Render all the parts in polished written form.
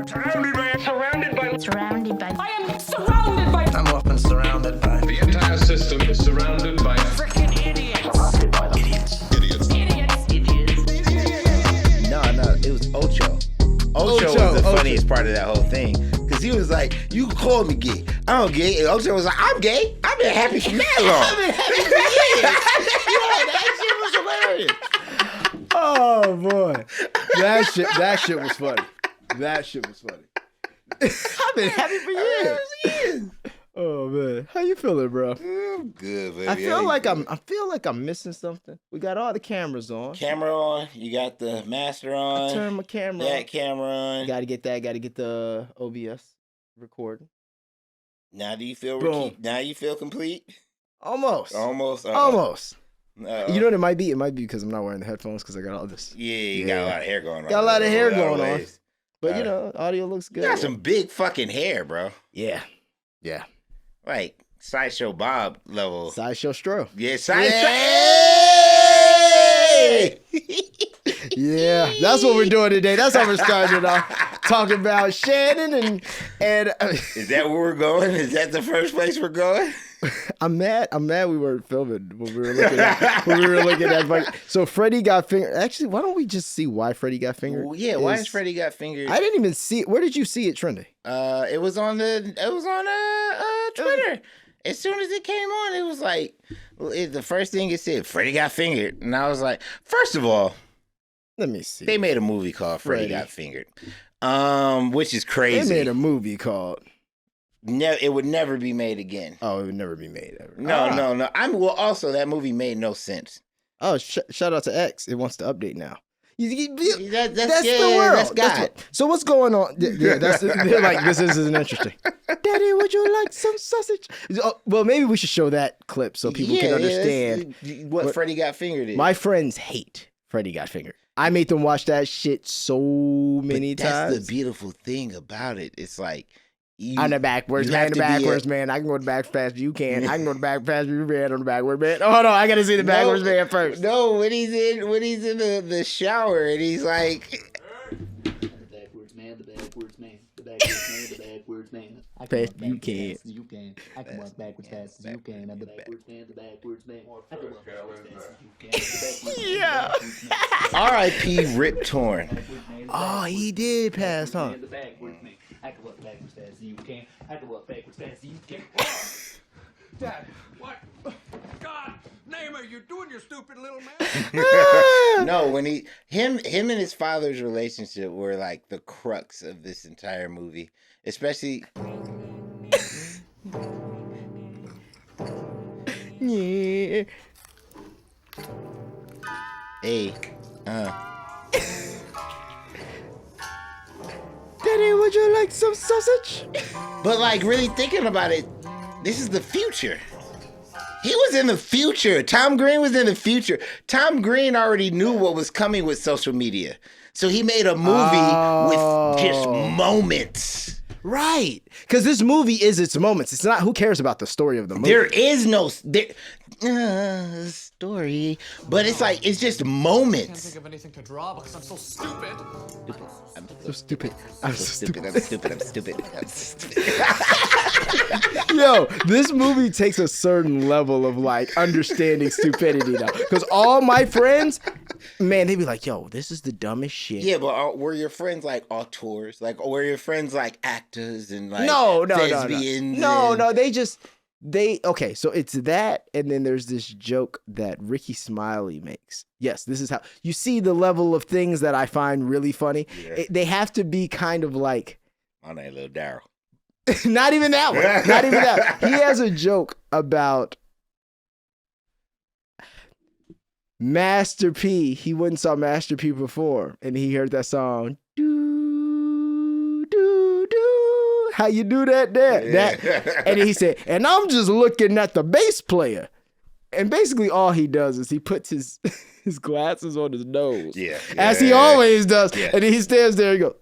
Surrounded by. I am surrounded by. I'm often surrounded by. The entire system is surrounded by Freaking idiots. Surrounded by them. idiots. No, it was Ocho. Ocho was the funniest part of that whole thing. Because he was like, you can call me gay. I'm gay. And Ocho was like, I'm gay. I've been happy for that long. I've been happy for years. Yo, that shit was hilarious. Oh boy, that shit was funny. That shit was funny. I've been happy for years. Oh man, how you feeling, bro? I'm good, baby. I feel like I'm missing something. We got all the cameras on. Camera on. You got the master on. Turn my camera. That camera on. Got to get that. Got to get the OBS recording. Now do you feel Boom. now you feel complete? Almost. Almost. Almost. Uh-oh. You know what it might be? It might be because I'm not wearing the headphones because I got all this. Yeah, you got a lot of hair going on. Got a lot of hair going on. ways. But you know, audio looks good. You got some big fucking hair, bro. Yeah. Like Sideshow Bob level. Sideshow Stro. Yeah, Sideshow. Hey! Yeah, that's what we're doing today. That's how we're starting it off. Talking about Shannon and Is that where we're going? Is that the first place we're going? I'm mad we weren't filming when we were looking at so Freddie got fingered. Actually, why don't we just see why Freddie got fingered? Well, yeah, why is Freddie got fingered? I didn't even see it. Where did you see it trending? It was on Twitter. As soon as it came on, it was like the first thing it said, Freddie got fingered. And I was like, first of all, Let me see. they made a movie called Freddie Got Fingered. Which is crazy. They made a movie called It would never be made again. Oh, it would never be made ever. No. Also, that movie made no sense. Oh, shout out to X. It wants to update now. That's Yeah, the world. That's God. So what's going on? Yeah, they're like, this isn't interesting. Daddy, would you like some sausage? Oh, well, maybe we should show that clip so people can understand what Freddie Got Fingered is. My friends hate Freddie Got Fingered. I made them watch that shit so many times. That's the beautiful thing about it. It's like, I'm the backwards man, man. I can go the back fast as you can. I can go the back fast as you can on the backwards man. Oh no, I gotta see the backwards man first. No, when he's in the shower and he's like, the backwards man, the backwards man, the backwards man, the backwards man. I can Fast walk you backwards can. fast as you can. I can walk backwards fast as you can. I'm the backwards man, the backwards man. I can walk backwards fast as you can. I'm the backwards man, Yeah. the backwards man. R.I.P. Rip Torn. Oh, he did pass, huh? The backwards man. I can walk backwards fast as you can. I can walk backwards fast as you can. Dad, what? God, name it, you're doing your stupid little man. No, when him and his father's relationship were like the crux of this entire movie, especially. Yeah. Hey, Daddy, would you like some sausage? but like really thinking about it, this is the future. He was in the future. Tom Green was in the future. Tom Green already knew what was coming with social media. So he made a movie with just moments. Right. Because this movie is its moments. It's not, who cares about the story of the movie? There is no story, but it's like, it's just I can't moments. think of anything to draw because I'm so stupid. so stupid. I'm so stupid. I'm stupid. Yo, this movie takes a certain level of like understanding stupidity now. Because all my friends, man, they be like, yo, this is the dumbest shit. Yeah, but were your friends like auteurs? Like, were your friends like actors and like No, thespians? no, okay, so it's that, and then there's this joke that Ricky Smiley makes. Yes, this is how, you see the level of things that I find really funny. Yeah. They have to be kind of like, My name Little Daryl. not even that one. Not even that. He has a joke about Master P. He went and saw Master P before, and he heard that song. Do, do, do. How you do that there? Yeah. That, and he said, and I'm just looking at the bass player. And basically all he does is he puts his glasses on his nose. Yeah. As he always does. Yeah. And he stands there and goes,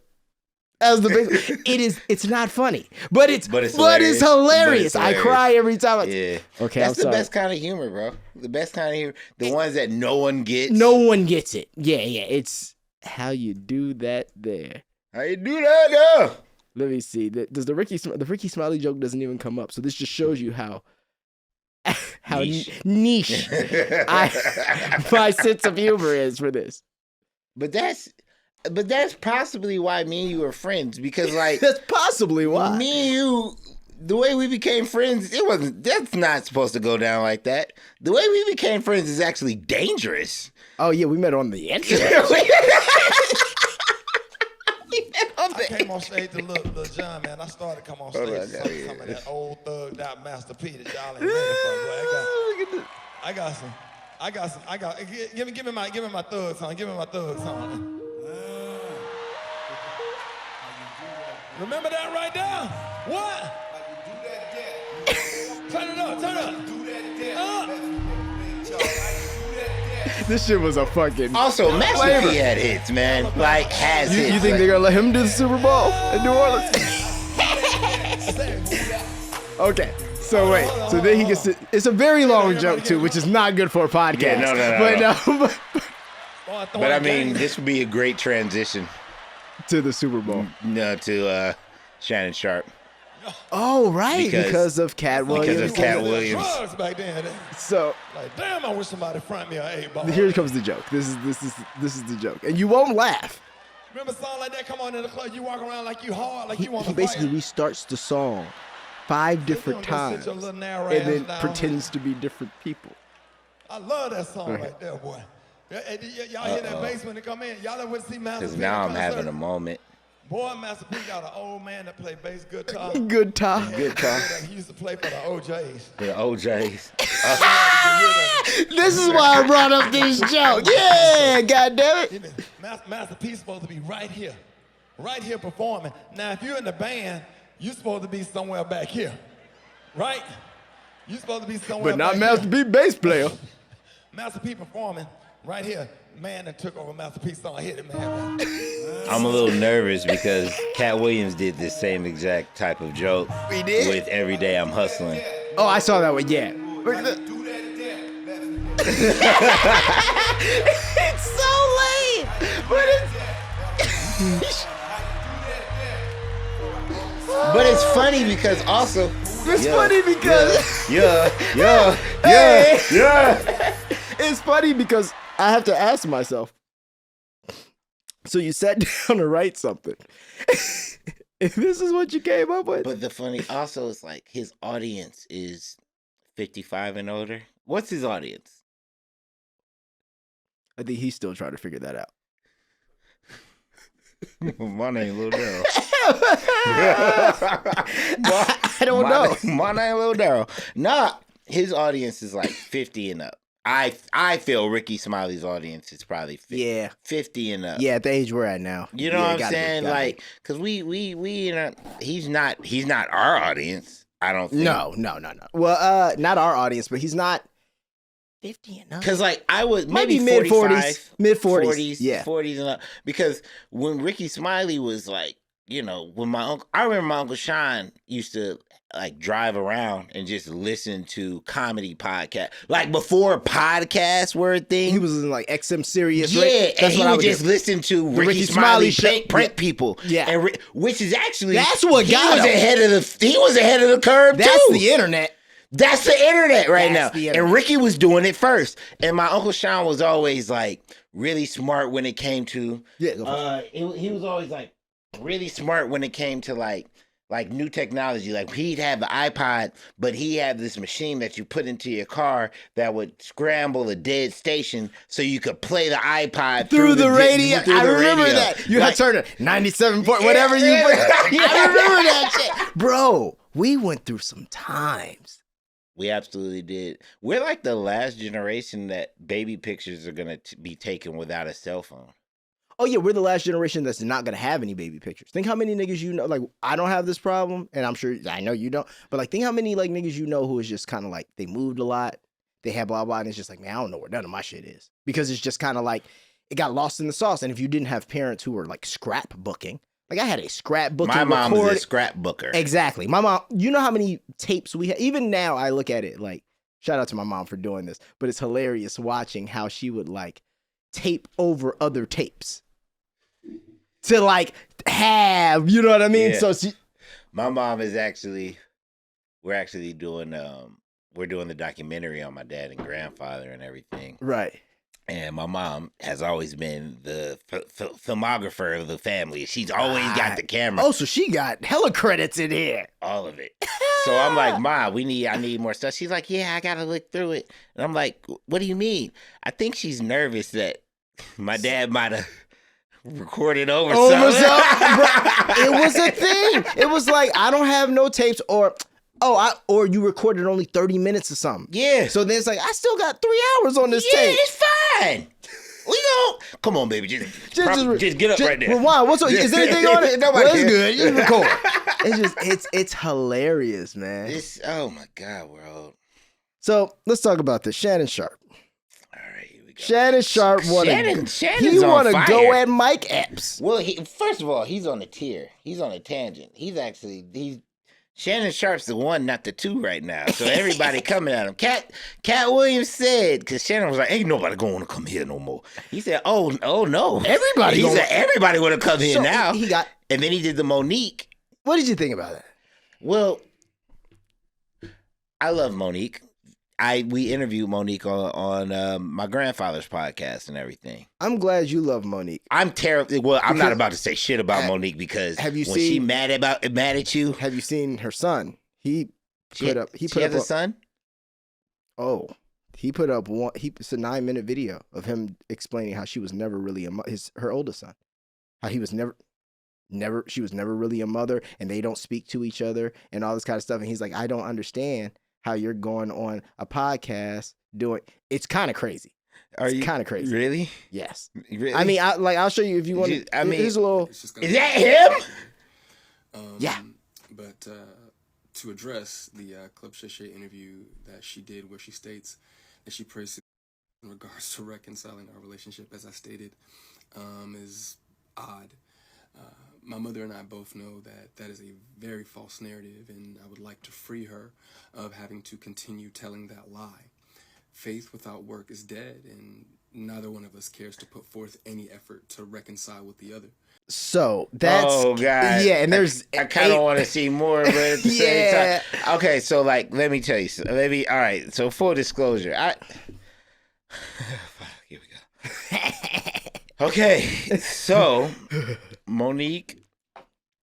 as the bass. It's not funny. But it's hilarious. But it's hilarious. I cry every time. Yeah. Okay, That's I'm the sorry. best kind of humor, bro. The best kind of humor. The ones that no one gets. No one gets it. Yeah. It's how you do that there. How you do that now? Let me see. Does the Ricky Smiley joke doesn't even come up? So this just shows you how niche my sense of humor is for this. But that's possibly why me and you were friends, because like That's possibly why. me and you, the way we became friends, that's not supposed to go down like that. The way we became friends is actually dangerous. Oh yeah, we met on the internet. I came on stage to Lil John, man. I started to come on stage Hold on, to some of that old thugged out Master P that y'all ain't ready for, boy. Give me my thug song. Give me my thug song. Remember that right there? What? Turn it up. This shit was a fucking. Also, Master P had hits, man. Like has hits. You think they're gonna let him do the Super Bowl in New Orleans? Okay. So wait. So then he gets. It's a very long joke too, which is not good for a podcast. Yeah, no. But I mean, this would be a great transition to the Super Bowl. No, to Shannon Sharp. Oh right, because of Cat Williams. Because of Cat Williams. Drugs back then. So Like, damn, I wish somebody front me an 8-ball. here comes the joke. This is the joke, and you won't laugh. Remember a song like that? Come on in the club, you walk around like you hard, like you want He to basically fight. restarts the song 5 different times, Sit your little narrow and ass then down. pretends to be different people. I love that song right there, boy. Y'all hear that bass when it come in? Y'all ever see Master Because P now in I'm concert? having a moment. Boy, Master P got an old man that play bass guitar. Good time. Good time. He used to play for the OJs. The OJs. This is why I brought up this joke. Yeah, goddammit. Master P supposed to be right here performing. Now, if you're in the band, you're supposed to be somewhere back here, right? You're supposed to be somewhere But not back Master here. P bass player. Master P performing right here. Man that took over Master P song, hit it, man. I'm a little nervous because Cat Williams did this same exact type of joke. We did? With Every Day I'm Hustling. Oh, I saw that one. Yeah. Look at that. It's so late, but But it's funny because also. it's funny because Yeah. it's funny because I have to ask myself. So you sat down to write something. If this is what you came up with. But the funny also is like his audience is 55 and older. What's his audience? I think he's still trying to figure that out. My name Lil Daryl. I don't know. My name Lil Daryl. Nah, his audience is like 50 and up. I feel Ricky Smiley's audience is probably 50, Yeah. 50 and up. Yeah, at the age we're at now. You know Yeah, what I'm gotta be, saying? gotta be. Like, cause we you know, he's not our audience. I don't think. No. Well, not our audience, but he's not 50 and up. Cause like I was Might maybe be mid 40s, 45, mid 40s, yeah. 40s and up. Because when Ricky Smiley was like, you know, when I remember my Uncle Sean used to like drive around and just listen to comedy podcasts. Like before podcasts were a thing. He was in like XM Sirius. Yeah, right? and he what I would just do. listen to The Ricky Smiley show. prank people. Yeah. And which is actually That's what got him. He was ahead of the curve That's too. the internet. That's the internet right That's now. the internet. And Ricky was doing it first. And my Uncle Sean was always like really smart when it came to Yeah, go for it. he was always like really smart when it came to like new technology. Like he'd have the iPod, but he had this machine that you put into your car that would scramble a dead station so you could play the iPod Through the radio. through I the remember radio. that. You Like, had to turn it 97 point, whatever you put. I remember that shit. Bro, we went through some times. We absolutely did. We're like the last generation that baby pictures are going to be taken without a cell phone. Oh, yeah, we're the last generation that's not going to have any baby pictures. Think how many niggas you know. Like, I don't have this problem, and I'm sure, I know you don't. But, like, think how many, like, niggas you know who is just kind of like, they moved a lot, they had blah, blah, and it's just like, man, I don't know where none of my shit is. Because it's just kind of like, it got lost in the sauce. And if you didn't have parents who were, like, scrapbooking, like, I had a scrapbooking My mom was record. a scrapbooker. Exactly. My mom, you know how many tapes we had? Even now, I look at it like, shout out to my mom for doing this, but it's hilarious watching how she would like tape over other tapes. to like have, you know what I mean? Yeah. So she, My mom is actually, we're actually doing, we're doing the documentary on my dad and grandfather and everything. right. And my mom has always been the filmographer of the family. She's always got the camera. Oh, so she got hella credits in here. All of it. So I'm like, Ma, I need more stuff. She's like, yeah, I gotta look through it. And I'm like, what do you mean? I think she's nervous that my dad might have recorded over something. It was a thing. It was like, I don't have no tapes, or or you recorded only 30 minutes or something. Yeah. So then it's like, I still got 3 hours on this Yeah, tape. it's fine. We don't. Come on, baby. Just get up right there. Rewind. Is there anything on it? Nobody Well, it's cares. good. Just record. It's hilarious, man. Oh my God, we're old. So let's talk about this. Shannon Sharp. All right, here we go. Shannon Sharp Shannon's he on want to fire. go at Mike Epps. Well, first of all, he's on a tier. He's on a tangent. Shannon Sharp's the 1, not the 2 right now. So everybody coming at him. Cat Williams said, because Shannon was like, ain't nobody going to come here no more. He said, oh no. Everybody He gonna- said, everybody want to come here So now. he got. And then he did the Monique. What did you think about that? Well, I love Monique. We interviewed Monique on my grandfather's podcast and everything. I'm glad you love Monique. I'm terrible. Well, I'm not about to say shit about Monique because have you when she seen- mad at you, Have you seen her son? He she put up. He put has up a son. Oh, he put up one. It's a 9-minute video of him explaining how she was never really her oldest son. How he was never. She was never really a mother, and they don't speak to each other and all this kind of stuff. And he's like, I don't understand how you're going on a podcast doing. It's kind of crazy. It's kind of crazy. Really? Yes. Really? I mean, I'll show you if you want. I mean, here's a little. It's just gonna Is that him? Yeah. But to address the Club Shay Shay interview that she did, where she states that she prays in regards to reconciling our relationship, as I stated, is odd. My mother and I both know that that is a very false narrative, and I would like to free her of having to continue telling that lie. Faith without work is dead, and neither one of us cares to put forth any effort to reconcile with the other. So that's. Oh God. Yeah, and there's. I kind of want to see more, but at the Yeah. same time. Okay, so like, let me tell you. All right. So full disclosure, here we go. Okay, so Monique,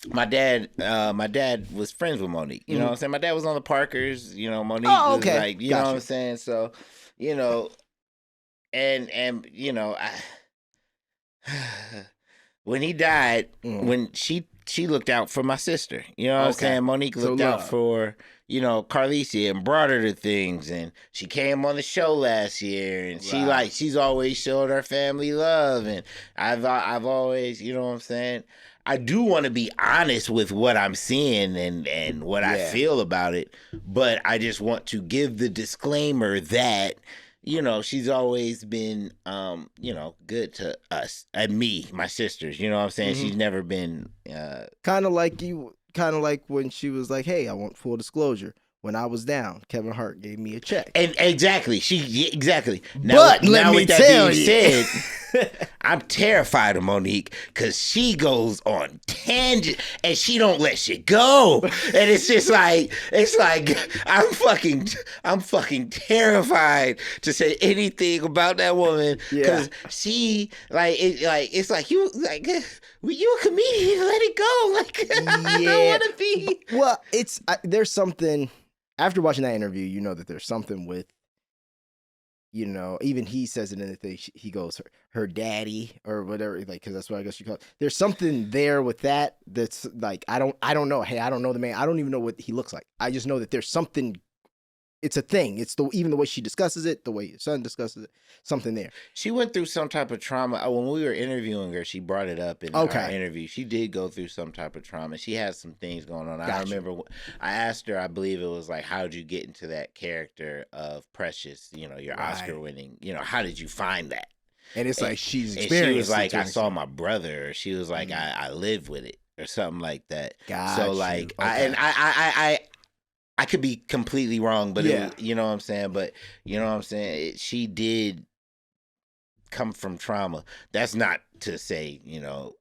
my dad was friends with Monique. You know what I'm saying? My dad was on the Parkers. You know, Monique Oh, was okay. like, you know what I'm saying? So, you know, and you know, when he died, when she looked out for my sister. You know what I'm saying? Monique looked out for, you know, Carlicia and brought her to things, and she came on the show last year, and she's always showed her family love, and I've always, you know what I'm saying? I do want to be honest with what I'm seeing and what I feel about it, but I just want to give the disclaimer that, you know, she's always been, you know, good to us and me, my sisters. You know what I'm saying? She's never been Kind of like when she was like, hey, I want full disclosure. When I was down, Kevin Hart gave me a check. And exactly. Now, But let me with that tell being you. said, I'm terrified of Monique because she goes on tangent and she don't let shit go. And it's just like, I'm fucking terrified to say anything about that woman because she it's like you a comedian, let it go. Like I don't want to be. Well, there's something. After watching that interview, you know that there's something with, you know, even he says it in the thing. He goes, her daddy or whatever, like, because that's what I guess you call it. There's something there with that that's like, I don't know. Hey, I don't know the man. I don't even know what he looks like. I just know that there's something. It's a thing. It's even the way she discusses it, the way your son discusses it, something there. She went through some type of trauma. When we were interviewing her, she brought it up in our interview. She did go through some type of trauma. She had some things going on. I remember I asked her, I believe it was like, how did you get into that character of Precious, you know, your Oscar winning, you know, how did you find that? And it's like she's And experienced. she was like, I saw my brother. Or she was like, I lived with it or something like that. So like, I could be completely wrong, but you know what I'm saying? But you know what I'm saying? She did come from trauma. That's not to say, you know,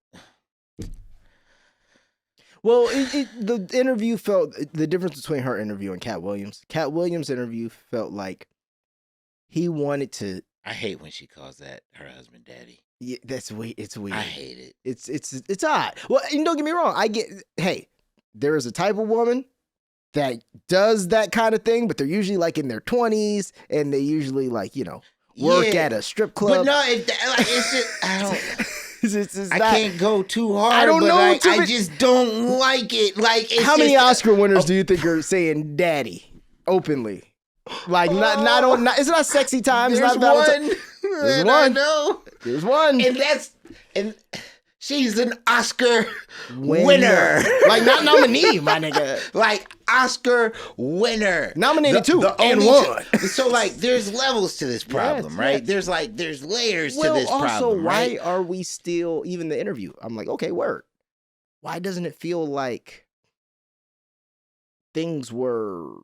Well, the interview felt the difference between her interview and Cat Williams. Cat Williams' interview felt like he wanted to. I hate when she calls that her husband daddy. Yeah, that's weird. It's weird. I hate it. It's odd. Well, and don't get me wrong. Hey, there is a type of woman that does that kind of thing, but they're usually like in their 20s, and they usually like work at a strip club. But no, it's just I don't. It's I not, can't go too hard. I don't but know. Like, I just don't like it. Like, it's how many just, Oscar winners do you think are saying "daddy" openly? Like not on. It's not sexy time. It's There's not Valentine's. one. There's I one. know. There's one. And she's an Oscar winner. Like not nominee, my nigga. Like Oscar winner. Nominated too and only won. So like there's levels to this problem, Yes, right? yes. There's layers Well, to this also, problem, why right? are we still even the interview? I'm like, okay, word. Why doesn't it feel like things were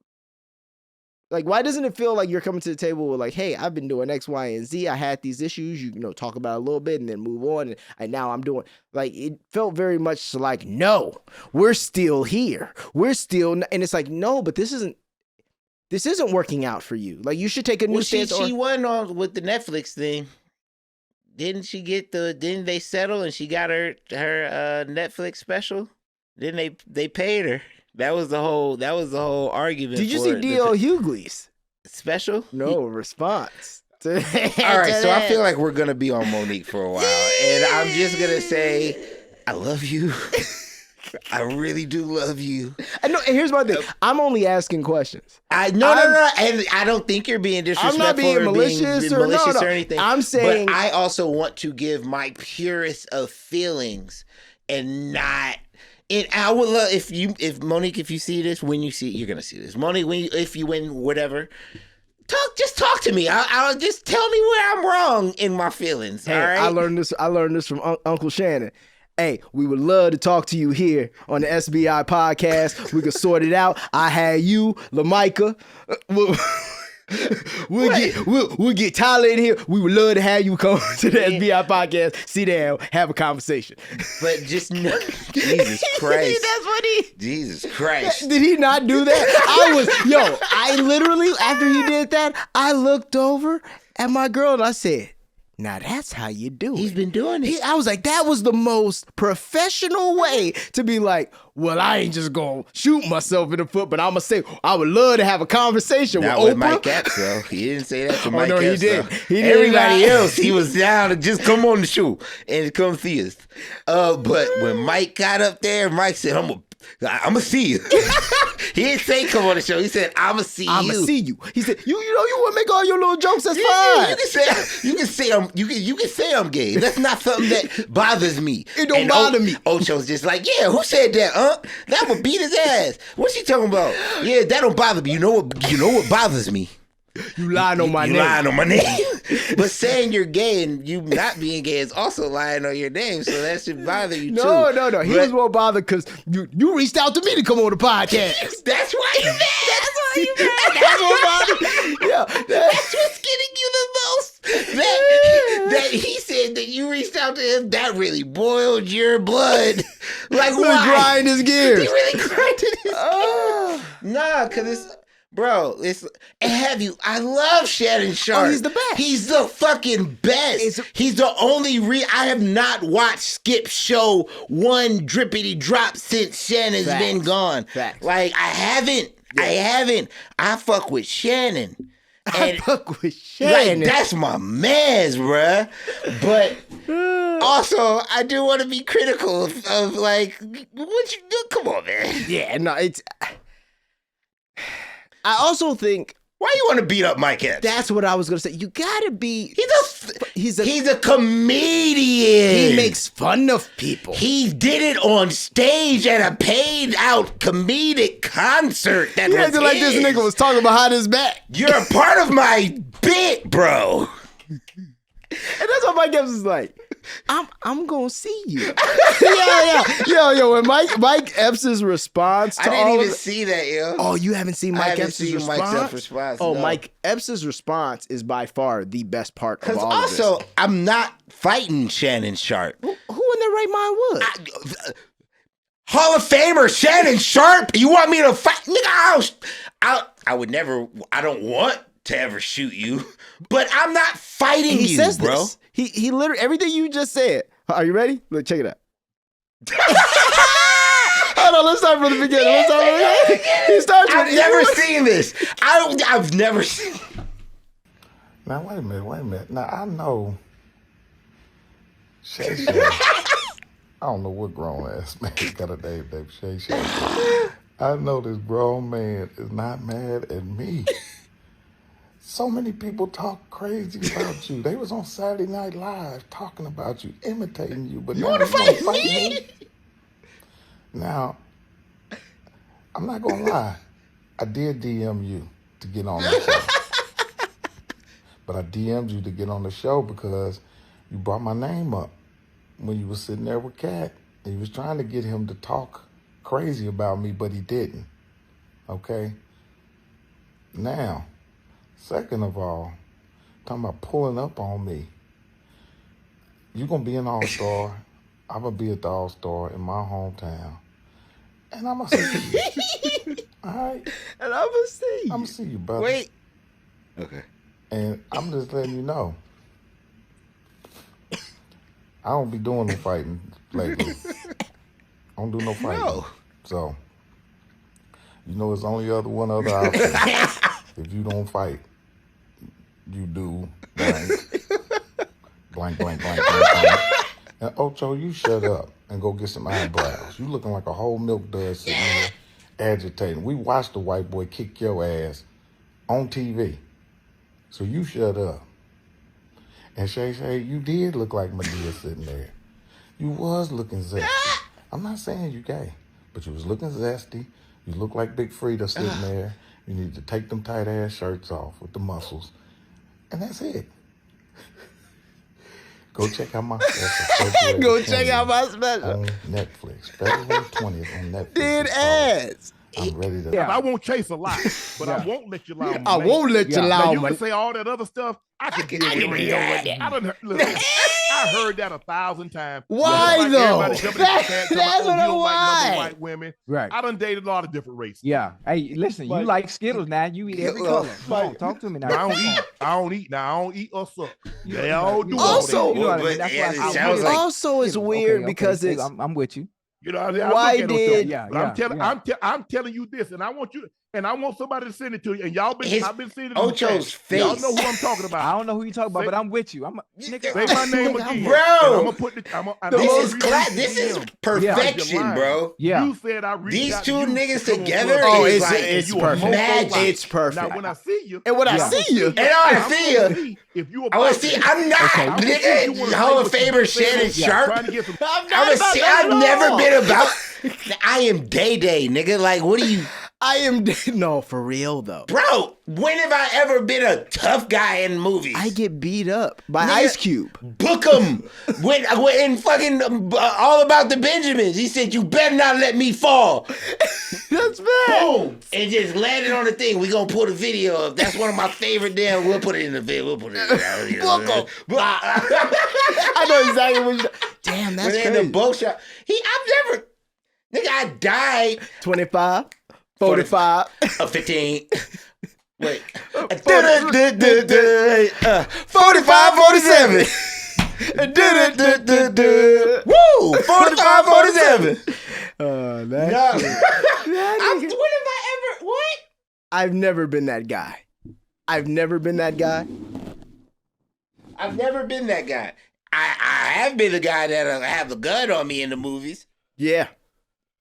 like? Why doesn't it feel like you're coming to the table with like, hey, I've been doing X, Y, and Z. I had these issues. You know, talk about it a little bit and then move on. And now I'm doing like it felt very much like, no, we're still here. We're still, and it's like, no, but this isn't working out for you. Like you should take a new stance. She won on with the Netflix thing. Didn't she get didn't they settle and she got her Netflix special? Didn't they paid her? That was the whole argument. Did you see D.L. Hughley's special? No response. All right, so I feel like we're gonna be on Monique for a while, and I'm just gonna say, I love you. I really do love you. I know. And here's my thing. I'm only asking questions. No, and I don't think you're being disrespectful. I'm not being or malicious or anything. I'm saying, but I also want to give my purest of feelings, and not. And I would love if Monique, if you see this, when you see it, you're gonna see this. Monique, if you win, whatever, just talk to me. I'll just tell me where I'm wrong in my feelings. hey, all right. I learned this from Uncle Shannon. Hey, we would love to talk to you here on the S.B.I podcast. We could sort it out. I had you, LeMicah. We'll get Tyler in here. We would love to have you come to the S.B.I podcast, sit down, have a conversation. But just no, Jesus Christ. That's what Jesus Christ. Did he not do that? I literally, after he did that, I looked over at my girl and I said, now that's how you do it. He's been doing it. I was like, that was the most professional way to be like, well, I ain't just gonna shoot myself in the foot, but I'm gonna say I would love to have a converswhen Not with with Oprah. Mike Epps, though. He didn't say that to Mike no, Epps. he did. Though. He did Everybody not. else, he was down to just come on the show and come see us. But when Mike got up there, Mike said, I'm gonna see you. He didn't say come on the show. He said, I'ma see I'ma you. see you. He said, you want to make all your little jokes, that's fine. You can say I'm gay. That's not something that bothers me. It don't bother me. Ocho's just like, yeah, who said that, huh? That would beat his ass. What's he talking about? Yeah, that don't bother me. You know what bothers me? You lying on my name. You lying on my name. But saying you're gay and you not being gay is also lying on your name, so that should bother you too. No. He was more bothered because you reached out to me to come on the podcast. That's why you mad. That's why you mad. That's what bothered me. Yeah, That's what's getting you the most. That he said that you reached out to him, that really boiled your blood. Like, why? Grind his gears. He really grinded his gears. Nah, because it's... Bro, I love Shannon Sharp. Oh, he's the best. He's the fucking best. He's the only I have not watched Skip's show one drippity drop since Shannon's been gone. Facts. Like, I haven't. I fuck with Shannon. I fuck with Shannon. Like, that's my man's, bruh. But also, I do want to be critical of like, what you do? Come on, man. Yeah, no, it's... I also think... Why you want to beat up Mike Epps? That's what I was going to say. You got to be... He's a comedian. He makes fun of people. He did it on stage at a paid-out comedic concert that you was acting like this nigga was talking behind his back. You're a part of my bit, bro. And that's what Mike Epps is like. I'm gonna see you. Yo. When Mike Epps' response to I didn't even see that, yo. Oh, you haven't seen Mike Epps' response? Mike Epps' response. Oh, no. Mike Epps' response is by far the best part of all Because of also, this. I'm not fighting Shannon Sharp. Who in their right mind would? Hall of Famer Shannon Sharp. You want me to fight? Nigga, I would never. I don't want to ever shoot you, but I'm not fighting He you, says bro. this. He literally everything you just said. Are you ready? Look, check it out. Hold on, let's start from the beginning. He starts with, I've never seen this. I've never seen. Now, wait a minute. Now, I know Shay. I don't know what grown ass man got a name named Shay. I know this grown man is not mad at me. So many people talk crazy about you. They was on Saturday Night Live talking about you, imitating you. But You now want to fight gonna me? Now, I'm not gonna lie. I did DM you to get on the show. But I DM'd you to get on the show because you brought my name up when you was sitting there with Kat. And you was trying to get him to talk crazy about me, but he didn't. Okay? Now, second of all, talking about pulling up on me. You're going to be an all-star. I'm going to be at the all-star in my hometown. And I'm going to see you. All right? and I'm gonna see you. I'm going to see you, brother. Wait. Okay. And I'm just letting you know. I don't be doing no fighting lately. I don't do no fighting. No. So, you know, there's only one other option. If you don't fight, you do blank. And Ocho, you shut up and go get some eyebrows. You looking like a whole milk dud sitting there agitating. We watched the white boy kick your ass on TV. So you shut up. And Shay, you did look like Medea sitting there. You was looking zesty. I'm not saying you gay, but you was looking zesty. You look like Big Frida sitting there. You need to take them tight ass shirts off with the muscles. And that's it. Go check out my special. Go check out my special. On Netflix. February 20th on Netflix. Did It's called ads. I'm ready to. I won't chase a lot, but I won't let you lie on I my won't let you Now, lie you on my can say all that other stuff. I can get it on your way. I heard that 1,000 times. Why, Like though? everybody jumping in the chat talking about, That's what you don't like why. number white women. Right. I done dated a lot of different races. Yeah. Hey, listen, you like Skittles now. You eat every color. Come on, talk to me now. I don't eat or suck. They all do all Also- that. You know what I But mean? That's yeah, why it I sounds like- Also, it's weird because it's. I'm with you. You know, Why did- I'm telling you this, and I want you, and I want somebody to send it to you. And y'all been, I've been seeing it. Ocho's face. Y'all know who I'm talking I about. don't know who you talking about, but I'm with you. I'm a nigga. Say my name again, Bro. and I'm gonna put This is perfection, bro. Yeah. You said I reached These out two to you niggas to come on together Clubhouse, is it's like it's you a perfect. magic. It's perfect. Now when I see you, And when I Yeah. see you, And I see you. if you I want to see. I'm not, nigga. Hall of Famer Shannon Sharp. Trying to get some, I'm I was see. that I've at never all. been about. I am Day, nigga. Like, what are you, I am no for real though. bro? When have I ever been a tough guy in movies? I get beat up by Nigga. Ice Cube. Book him when in fucking All About the Benjamins. He said, "You better not let me fall." That's bad. Boom, and just landed on the thing. We gonna put a video of. That's one of my favorite damn. We'll put it in the video. We'll put it. In Book him. I know exactly what you're. Damn, that's When they in the crazy. boat shot. I've never. Nigga, I died 25, 45. 15. Wait. 45, 47. Woo! 45, 47. That's No. When have I ever. What? I've never been that guy. I've never been that guy. I've never been that guy. I have been the guy that'll have a gun on me in the movies Yeah.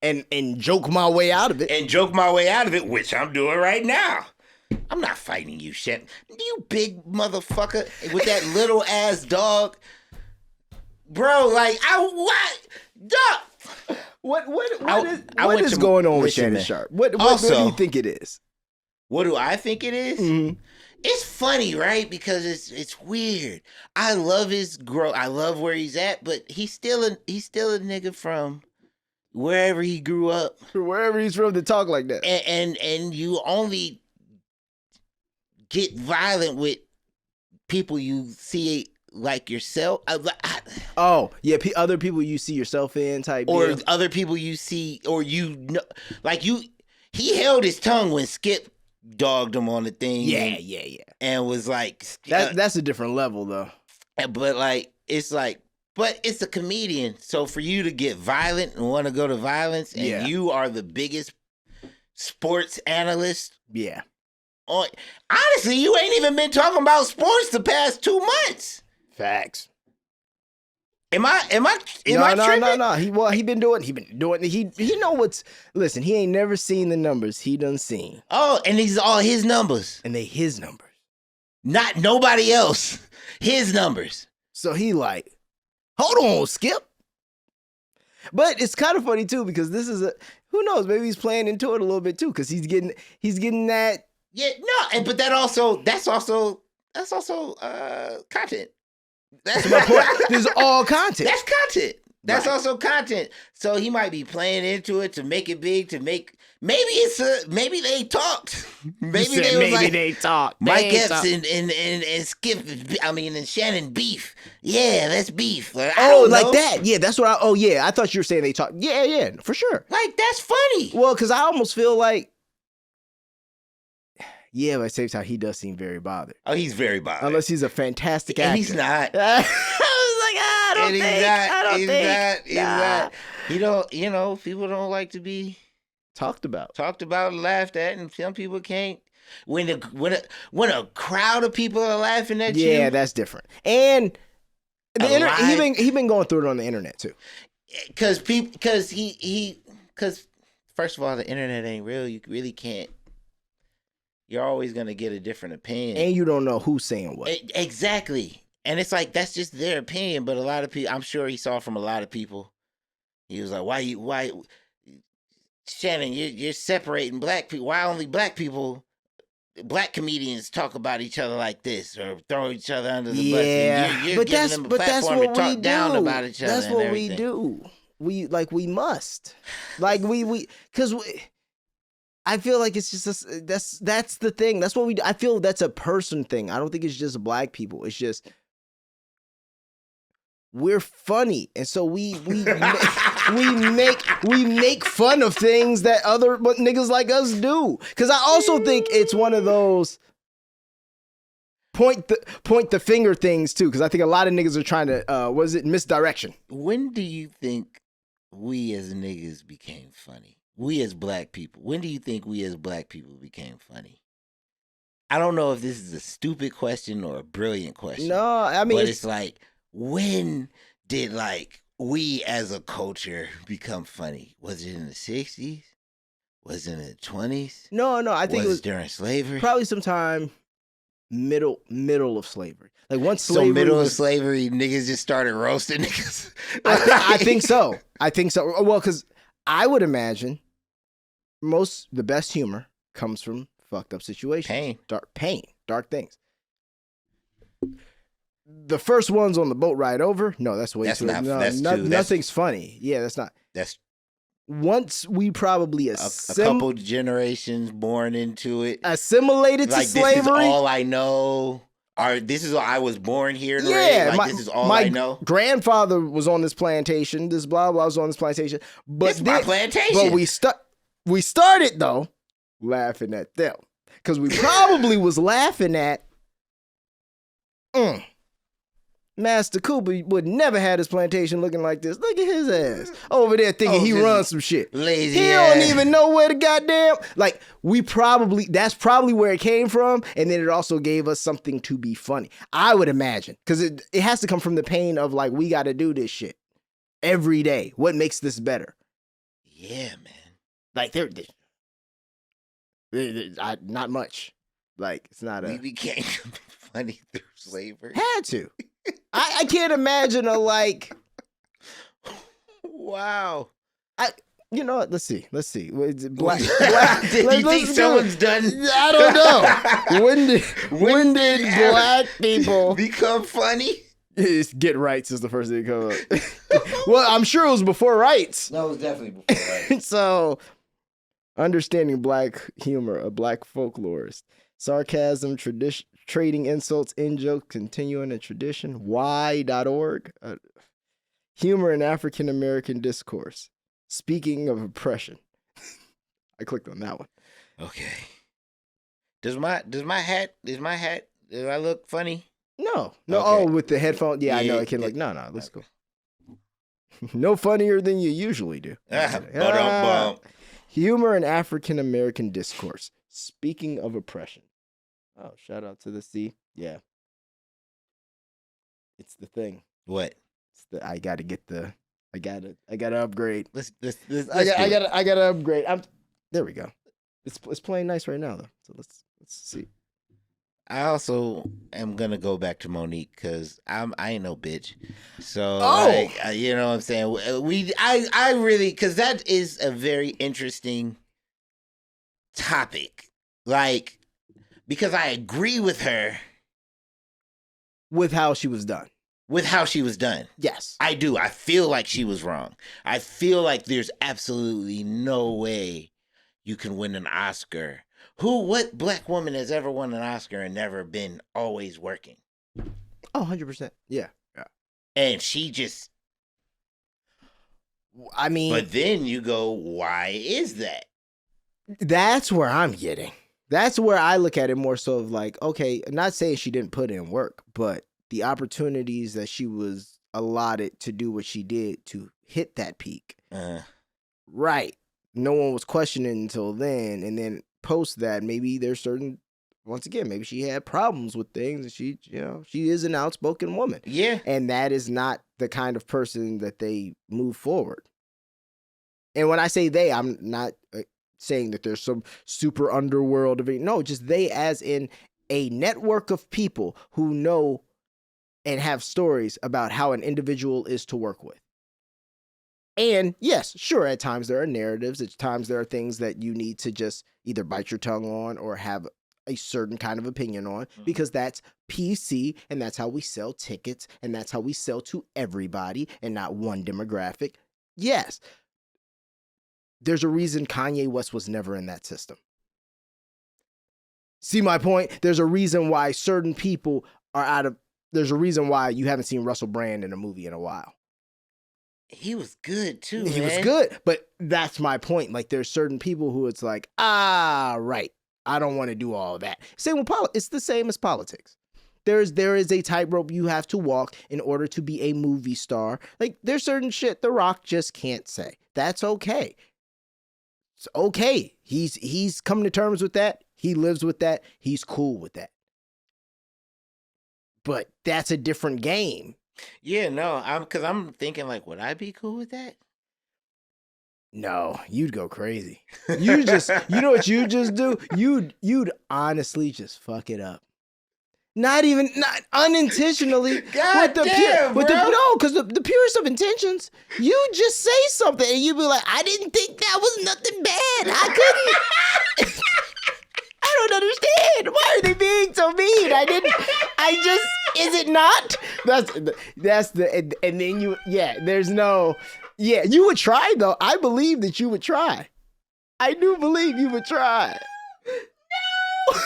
And joke my way out of it. and joke my way out of it, which I'm doing right now. I'm not fighting you, shit. You big motherfucker with that little ass dog. Bro, like, what? Dog. What is going on with listen, Shannon man. Sharp? What do Also- you think it is? What do I think it is? Mhm. It's funny, right? Because it's weird. I love his growth. I love where he's at, but he's still a nigga from wherever he grew up. Wherever he's from to talk like that. And you only get violent with people you see like yourself. Oh yeah, other people you see yourself in type, or deal. other people you see, or you know, like you. He held his tongue when Skip dogged him on the thing. Yeah, and was like, that's a different level though. But like, it's like, but it's a comedian. So for you to get violent and want to go to violence, and you are the biggest sports analyst. Yeah. Honestly, you ain't even been talking about sports the past 2 months. Facts. Am I tripping? No. He been doing. He know what's. Listen, he ain't never seen the numbers he done seen. Oh, and these are all his numbers. And they his numbers. Not nobody else. His numbers. So he like, hold on, Skip. But it's kind of funny too, because this is who knows, maybe he's playing into it a little bit too, because he's getting that. Yeah, no, but that's also content. That's my point. This is all content. That's content. That's also content. So he might be playing into it to make it big, maybe they talked. Maybe they talked. Mike Epps and Skip, and Shannon beef. Yeah, that's beef. Like, like that. Yeah, that's what I thought you were saying they talked. Yeah, for sure. Like, that's funny. Well, because I almost feel like, yeah, but at the same time, he does seem very bothered. Oh, he's very bothered. Unless he's a fantastic actor. And he's not. I was like, I don't think. He's not. People don't like to be talked about, laughed at, and some people can't. When a crowd of people are laughing at you, yeah, that's different. And the he been going through it on the internet too. Because first of all, the internet ain't real. You really can't. You're always gonna get a different opinion, and you don't know who's saying what. Exactly. And it's like, that's just their opinion. But a lot of people, I'm sure he saw from a lot of people. He was like, why, Shannon, you're separating black people. Why only black comedians talk about each other like this or throw each other under the bus? And you're giving them a platform to talk down about each other. That's what we do. We must. Because I feel like it's just that's the thing. That's what we do. I feel that's a person thing. I don't think it's just black people. It's just we're funny, and so we make fun of things that other niggas like us do. Because I also think it's one of those point the finger things too. Because I think a lot of niggas are trying to misdirection. When do you think we as niggas became funny? We as black people. When do you think we as black people became funny? I don't know if this is a stupid question or a brilliant question. No, I mean, but it's like, when did we as a culture become funny? Was it in the 60s? Was it in the 20s? No, I think it was during slavery. Probably sometime middle of slavery. Like once slavery. So middle of slavery, niggas just started roasting niggas. I think so. Well, because I would imagine the best humor comes from fucked up situations. Dark things. The first one's on the boat ride over. No, that's way too. Nothing's funny. Yeah, that's not. That's once we probably a couple generations born into it, assimilated to slavery. This is all I know. I was born here. This is all I know. My grandfather was on this plantation. This blah blah was on this plantation. But it's my plantation. But we started though laughing at them because we probably was laughing at. Master Cooper would never had his plantation looking like this. Look at his ass over there thinking he runs some shit. Lazy he ass. Don't even know where the goddamn that's probably where it came from, and then it also gave us something to be funny. I would imagine because it has to come from the pain of we got to do this shit every day. What makes this better? Yeah, man. Not much. It's not we became funny through slavery. Had to. I can't imagine wow. You know what? Let's see. Black. Did you think someone's done? I don't know. When did black people become funny? Get rights is the first thing to come up. Well, I'm sure it was before rights. No, it was definitely before rights. So, understanding black humor, a black folklorist, sarcasm, trading insults, in jokes, continuing a tradition. Why.org. Humor in African American discourse. Speaking of oppression. I clicked on that one. Okay. Does I look funny? No. Okay. Oh, with the headphone. Yeah, I know. I can no, let's go. No funnier than you usually do. Humor in African American discourse. Speaking of oppression. Oh, shout out to the C. Yeah. It's the thing. What? I gotta upgrade. Let's I gotta upgrade. There we go. It's playing nice right now though. So let's see. I also am gonna go back to Monique because I ain't no bitch. So you know what I'm saying? I really, because that is a very interesting topic. Like, because I agree with her with how she was done. Yes. I do. I feel like she was wrong. I feel like there's absolutely no way you can win an Oscar. What black woman has ever won an Oscar and never been always working? Oh, 100%. Yeah. And she just... I mean... But then you go, why is that? That's where I'm getting. That's where I look at it more so of like, okay, not saying she didn't put in work, but the opportunities that she was allotted to do what she did to hit that peak. Right. No one was questioning until then. And then post that, maybe there's certain, once again, maybe she had problems with things and she is an outspoken woman. Yeah. And that is not the kind of person that they move forward. And when I say they, I'm not saying that there's some super underworld of it. No, just they as in a network of people who know and have stories about how an individual is to work with. And yes, sure, at times there are narratives. At times there are things that you need to just either bite your tongue on or have a certain kind of opinion on, because that's PC and that's how we sell tickets and that's how we sell to everybody and not one demographic. Yes. There's a reason Kanye West was never in that system. See my point? There's a reason why certain people are there's a reason why you haven't seen Russell Brand in a movie in a while. He was good too, He man. was good, but that's my point. Like, there's certain people who it's like, right, I don't want to do all of that. Same with it's the same as politics. There is a tightrope you have to walk in order to be a movie star. Like, there's certain shit The Rock just can't say. That's okay. It's okay. He's come to terms with that. He lives with that. He's cool with that. But that's a different game. Yeah, no, because I'm thinking like, would I be cool with that? No, you'd go crazy. You know what you just do? You'd honestly just fuck it up. Not unintentionally. God damn, bro. Because the purest of intentions, you just say something and you be like, I didn't think that was nothing bad. I couldn't. I don't understand. Why are they being so mean? Is it not? That's the, and then you would try though. I believe that you would try. I do believe you would try. No.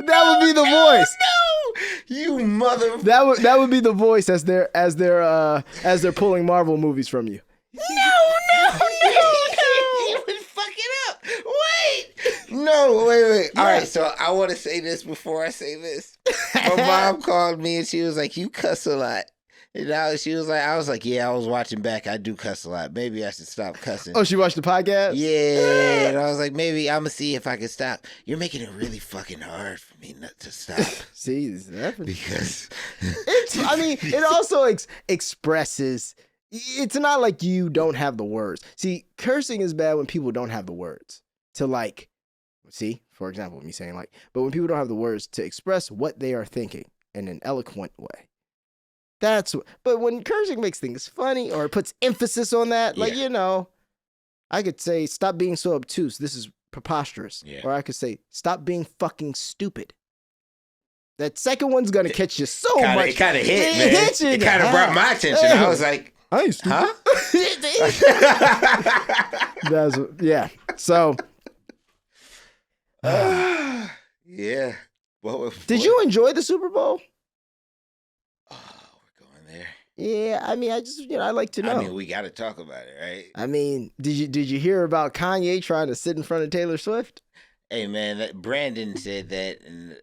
That would be the voice. No, you mother. That would be the voice as they're pulling Marvel movies from you. No. You would fuck it up. Wait. No, wait. Yeah. All right, so I want to say this before I say this. My mom called me and she was like, "You cuss a lot." And I was like, "Yeah, I was watching back. I do cuss a lot. Maybe I should stop cussing." Oh, she watched the podcast? Yeah. And I was like, maybe I'm going to see if I can stop. You're making it really fucking hard for me not to stop. See, because it also expresses, it's not like you don't have the words. See, cursing is bad when people don't have the words to like, see, for example, me saying like, but when people don't have the words to express what they are thinking in an eloquent way. But when cursing makes things funny or it puts emphasis on that, like, I could say, stop being so obtuse. This is preposterous. Yeah. Or I could say, stop being fucking stupid. That second one's going to catch you so much. It kind of hit, man. It kind of brought my attention. I was like, I ain't stupid. Huh? Yeah. So. Yeah. Did you enjoy the Super Bowl? Oh, we're going there. Yeah, I mean, I just I like to know. I mean, we got to talk about it, right? I mean, did you hear about Kanye trying to sit in front of Taylor Swift? Hey man, Brandon said that, and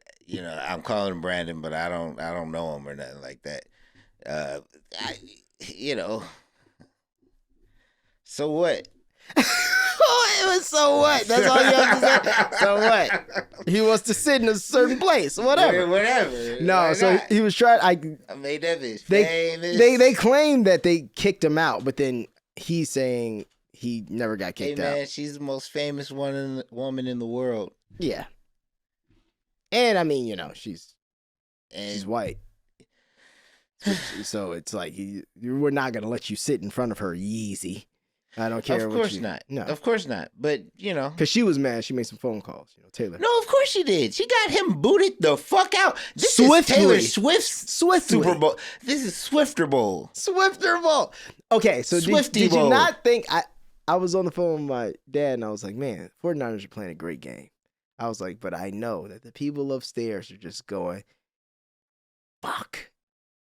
I'm calling him Brandon, but I don't know him or nothing like that. So what? Oh, it was so what? That's all you have to say. So what? He wants to sit in a certain place. Whatever. Whatever. No, Why so not? he was trying. I made that bitch famous. They claim that they kicked him out, but then he's saying he never got kicked out. Hey man, she's the most famous woman in the world. Yeah. And I mean, she's white. So it's like we're not gonna let you sit in front of her, Yeezy. I don't care. Of course not. No, of course not. But because she was mad, she made some phone calls. Taylor. No, of course she did. She got him booted the fuck out. This Swiftly. is Taylor Swift's Super Bowl. This is Swifter Bowl. Swifter Bowl. Okay, so did you not think I was on the phone with my dad and I was like, man, 49ers are playing a great game. I was like, but I know that the people upstairs are just going, fuck.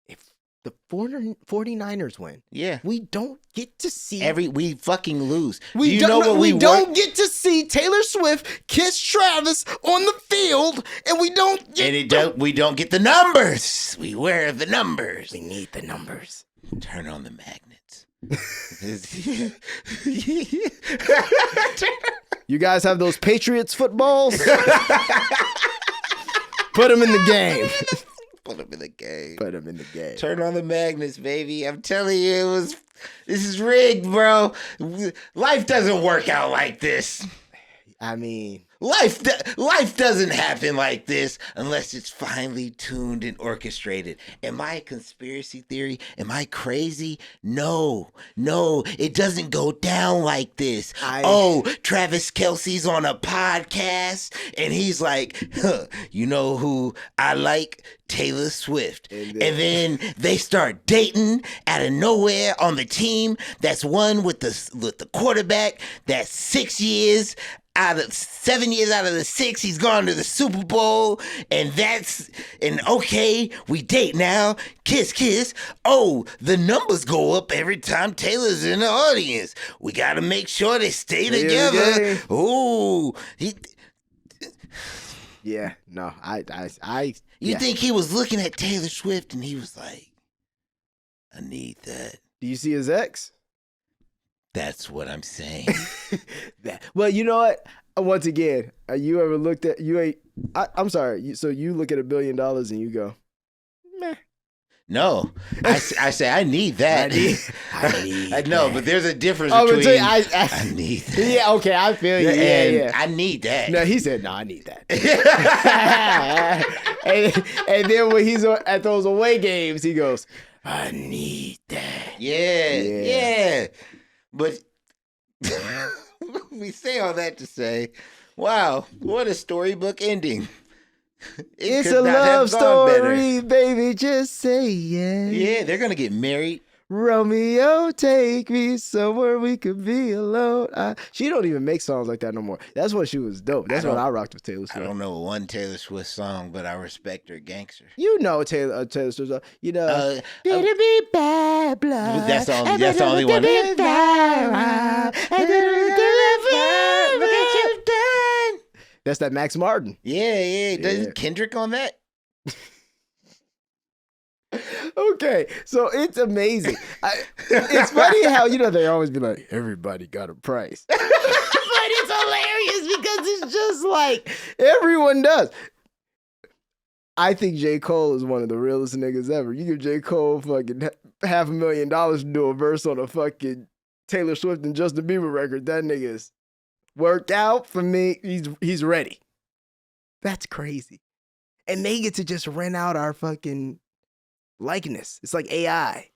If the 49ers win, we don't get to see we fucking lose. We don't get to see Taylor Swift kiss Travis on the field, and we don't get the numbers. We wear the numbers. We need the numbers. Turn on the magnets. You guys have those Patriots footballs? Put them in the game. Put them in the game. Put them in the game. Turn on the magnets, baby. I'm telling you, this is rigged, bro. Life doesn't work out like this. I mean, life doesn't happen like this unless it's finely tuned and orchestrated. Am I a conspiracy theory? Am I crazy? No, it doesn't go down like this. Travis Kelce's on a podcast and he's like, you know who I like? Taylor Swift. And then they start dating out of nowhere on the team that's won with the quarterback that's 7 years out of the 6, he's gone to the Super Bowl, and okay, we date now, kiss. Oh, the numbers go up every time Taylor's in the audience. We got to make sure they stay together. Oh, yeah, no, You think he was looking at Taylor Swift and he was like, I need that. Do you see his ex? That's what I'm saying. Well, you know what? Once again, you ever looked at I'm sorry. So you look at $1 billion and you go, meh. No, I say I need that. I know, but there's a difference between I need that. Yeah, okay, I feel you. Yeah. I need that. No, he said, no, I need that. and then when he's at those away games, he goes, I need that. Yeah. But we say all that to say, wow, what a storybook ending. It's a love story, baby, just say yes. Yeah, they're going to get married. Romeo, take me somewhere we could be alone. She don't even make songs like that no more. That's when she was dope. That's when I rocked with Taylor Swift. I don't know one Taylor Swift song, but I respect her gangster. You know Taylor Swift. Did it be bad blood? That's the only one. That's that Max Martin. Yeah. Doesn't Kendrick on that? Okay, so it's amazing. It's funny how, they always be like, everybody got a price. But it's hilarious because it's just like, everyone does. I think J. Cole is one of the realest niggas ever. You give J. Cole fucking $500,000 to do a verse on a fucking Taylor Swift and Justin Bieber record. That nigga's worked out for me. He's ready. That's crazy. And they get to just rent out our fucking likeness. It's like AI.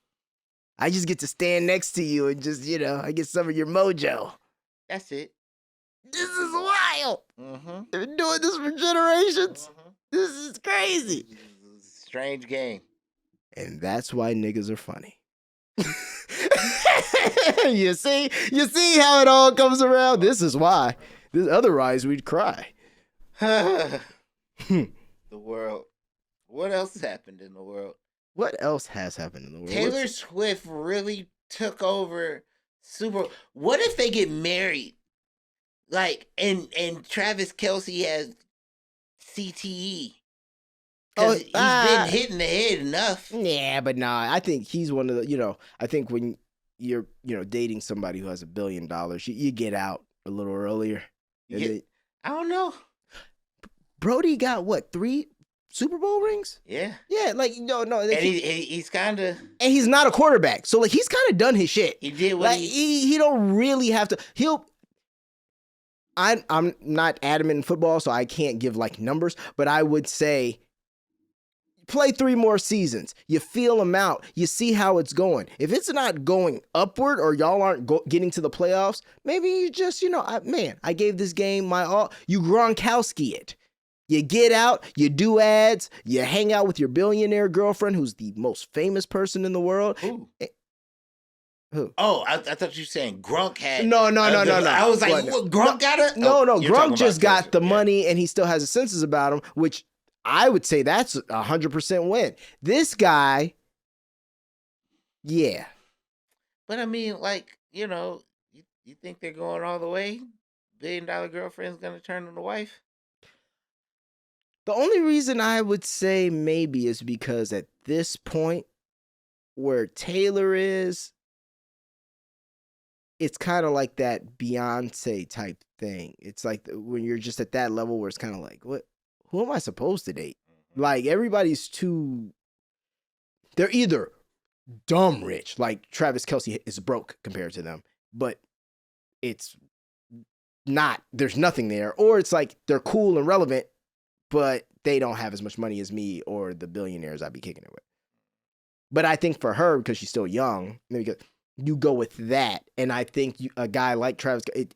I just get to stand next to you and just, I get some of your mojo. That's it. This is wild. They've been doing this for generations. This is crazy. Strange game. And that's why niggas are funny. You see how it all comes around? This is why. Otherwise, we'd cry. The world. What else happened in the world? What else has happened in the world? Taylor Swift really took over What if they get married? Like, and Travis Kelce has CTE. Because he's been hitting the head enough. Yeah, but nah, I think he's one of the, I think when you're, dating somebody who has $1 billion, you get out a little earlier. I don't know. Brody got what, 3 Super Bowl rings? Yeah. Yeah, like, no. And he's kind of... And he's not a quarterback. So, like, he's kind of done his shit. He did what he don't really have to... I'm not adamant in football, so I can't give, like, numbers. But I would say, play 3 more seasons. You feel them out. You see how it's going. If it's not going upward or y'all aren't getting to the playoffs, maybe you just, I gave this game my all. You Gronkowski it. You get out, you do ads, you hang out with your billionaire girlfriend who's the most famous person in the world. Who? Who? Oh, I thought you were saying Gronk had... No. I was like, what, Gronk got it? No, Gronk just got the money and he still has a senses about him, which I would say that's 100% win. This guy, yeah. But I mean, like, you think they're going all the way? $1 billion girlfriend's going to turn into wife? The only reason I would say maybe is because at this point where Taylor is, it's kind of like that Beyonce type thing. It's like when you're just at that level where it's kind of like, who am I supposed to date? Like everybody's they're either dumb rich, like Travis Kelce is broke compared to them, but it's not, there's nothing there. Or it's like they're cool and relevant, but they don't have as much money as me or the billionaires I'd be kicking it with. But I think for her, because she's still young, you go with that. And I think a guy like Travis, it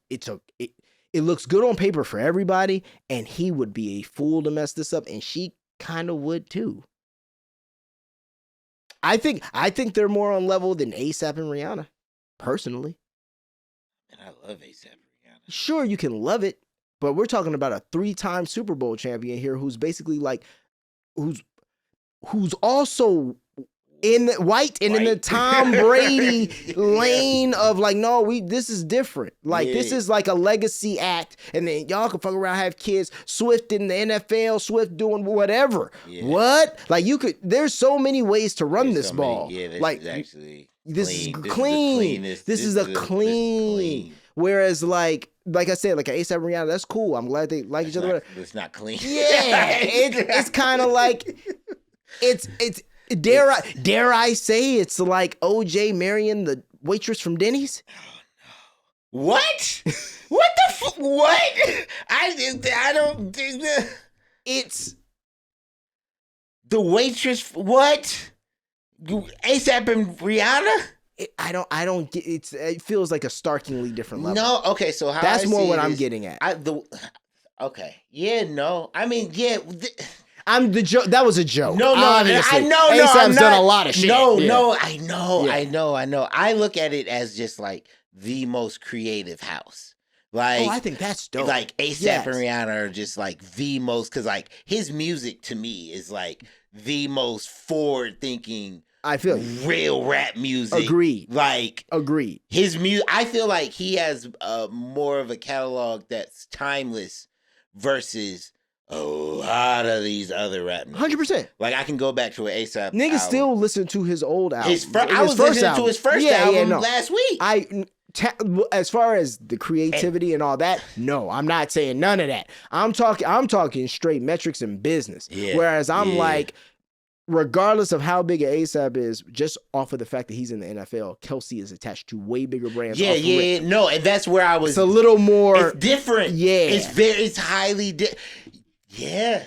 looks good on paper for everybody, and he would be a fool to mess this up, and she kind of would too. I think they're more on level than ASAP and Rihanna, personally. And I love ASAP and Rihanna. Sure, you can love it. But we're talking about a 3-time Super Bowl champion here who's basically like, who's also white and in the Tom Brady lane of like, no, this is different. Like, this is like a legacy act. And then y'all can fuck around, have kids. Swift in the NFL, Swift doing whatever. Yeah. What? Like, there's so many ways to run this ball. Like, this is clean. This is a clean. Whereas, like I said, like ASAP and Rihanna, that's cool. I'm glad they like each other. It's not clean. Yeah, it's kind of like it's dare I say it's like OJ marrying the waitress from Denny's. Oh, no. What? What the what? I don't. It's the waitress. What? ASAP and Rihanna. I don't get it feels like a starkingly different level. No, okay, so how that's I more see what it I'm is, getting at. Okay. Yeah, no. I mean, yeah. I'm the joke. That was a joke. No, obviously. I know. ASAP's done a lot of shit. No, I know. I look at it as just like the most creative house. Like, I think that's dope. Like ASAP and Rihanna are just like the most, because like his music to me is like the most forward thinking. I feel real rap music. Agreed. Like agreed. His music. I feel like he has more of a catalog that's timeless versus a lot of these other rap music. 100%. Like I can go back to an ASAP. Niggas album. still listen to his old album. I was listening to his first album last week. As far as the creativity and all that, no, I'm not saying none of that. I'm talking straight metrics and business. Yeah. Whereas I'm like, regardless of how big an ASAP is, just off of the fact that he's in the NFL, Kelce is attached to way bigger brands. Yeah. No, and that's where I was. It's a little more. It's different. Yeah. It's highly. Yeah.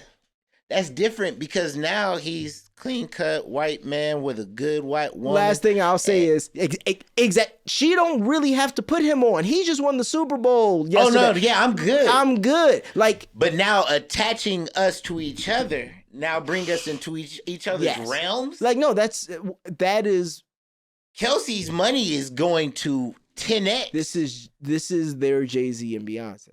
That's different because now he's clean cut white man with a good white woman. Last thing I'll say is she don't really have to put him on. He just won the Super Bowl yesterday. Oh no, yeah, I'm good. Like, but now attaching us to each other now bring us into each other's realms. Like, no, that is Kelsey's money is going to 10x. This is their Jay-Z and Beyonce.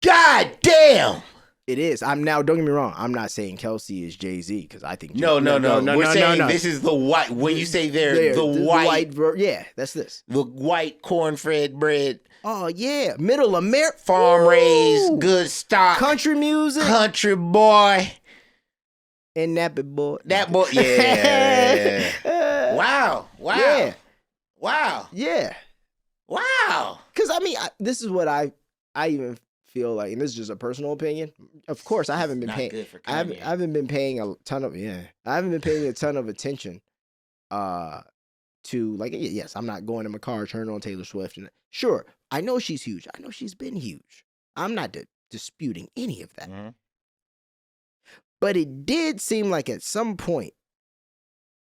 God damn. It is. I'm now. Don't get me wrong. I'm not saying Kelsey is Jay-Z because I think No. We're saying this is the white. When you say the white, yeah, that's this. The white corn-fed bread. Oh yeah, middle America, farm raised, good stock, country music, country boy, and nappy boy. That boy, yeah. Wow. Yeah. Wow. Yeah. Wow. Because I mean, this is what I even feel like, and this is just a personal opinion. Of course, I haven't been paying. I haven't been paying a ton of I haven't been paying a ton of attention. To like, yes, I'm not going to my car, turning on Taylor Swift, and sure, I know she's huge. I know she's been huge. I'm not disputing any of that. Mm-hmm. But it did seem like at some point,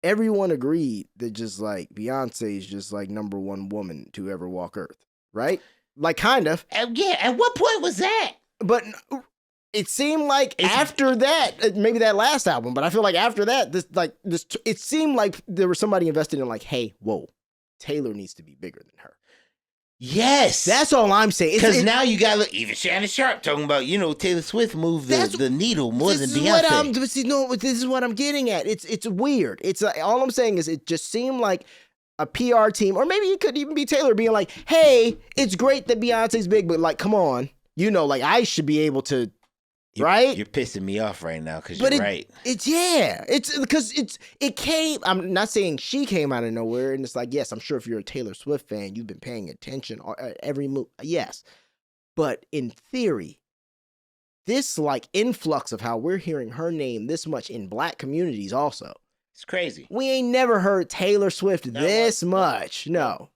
everyone agreed that just like Beyonce is just like number one woman to ever walk Earth, right? Like, kind of. Yeah. At what point was that? But it seemed like after that, maybe that last album, but I feel like after that, it seemed like there was somebody invested in like, hey, whoa, Taylor needs to be bigger than her. Yes. That's all I'm saying. Because now you got even Shannon Sharp talking about, Taylor Swift moved the needle more than Beyonce. This is what I'm getting at. It's weird. It's all I'm saying is it just seemed like a PR team, or maybe it could even be Taylor being like, hey, it's great that Beyonce's big, but like, come on, like I should be able to. Right? You're pissing me off right now because you're right. It's because it came. I'm not saying she came out of nowhere, and it's like, yes, I'm sure if you're a Taylor Swift fan, you've been paying attention at every move. Yes, but in theory, this like influx of how we're hearing her name this much in Black communities also. It's crazy. We ain't never heard Taylor Swift this much. No.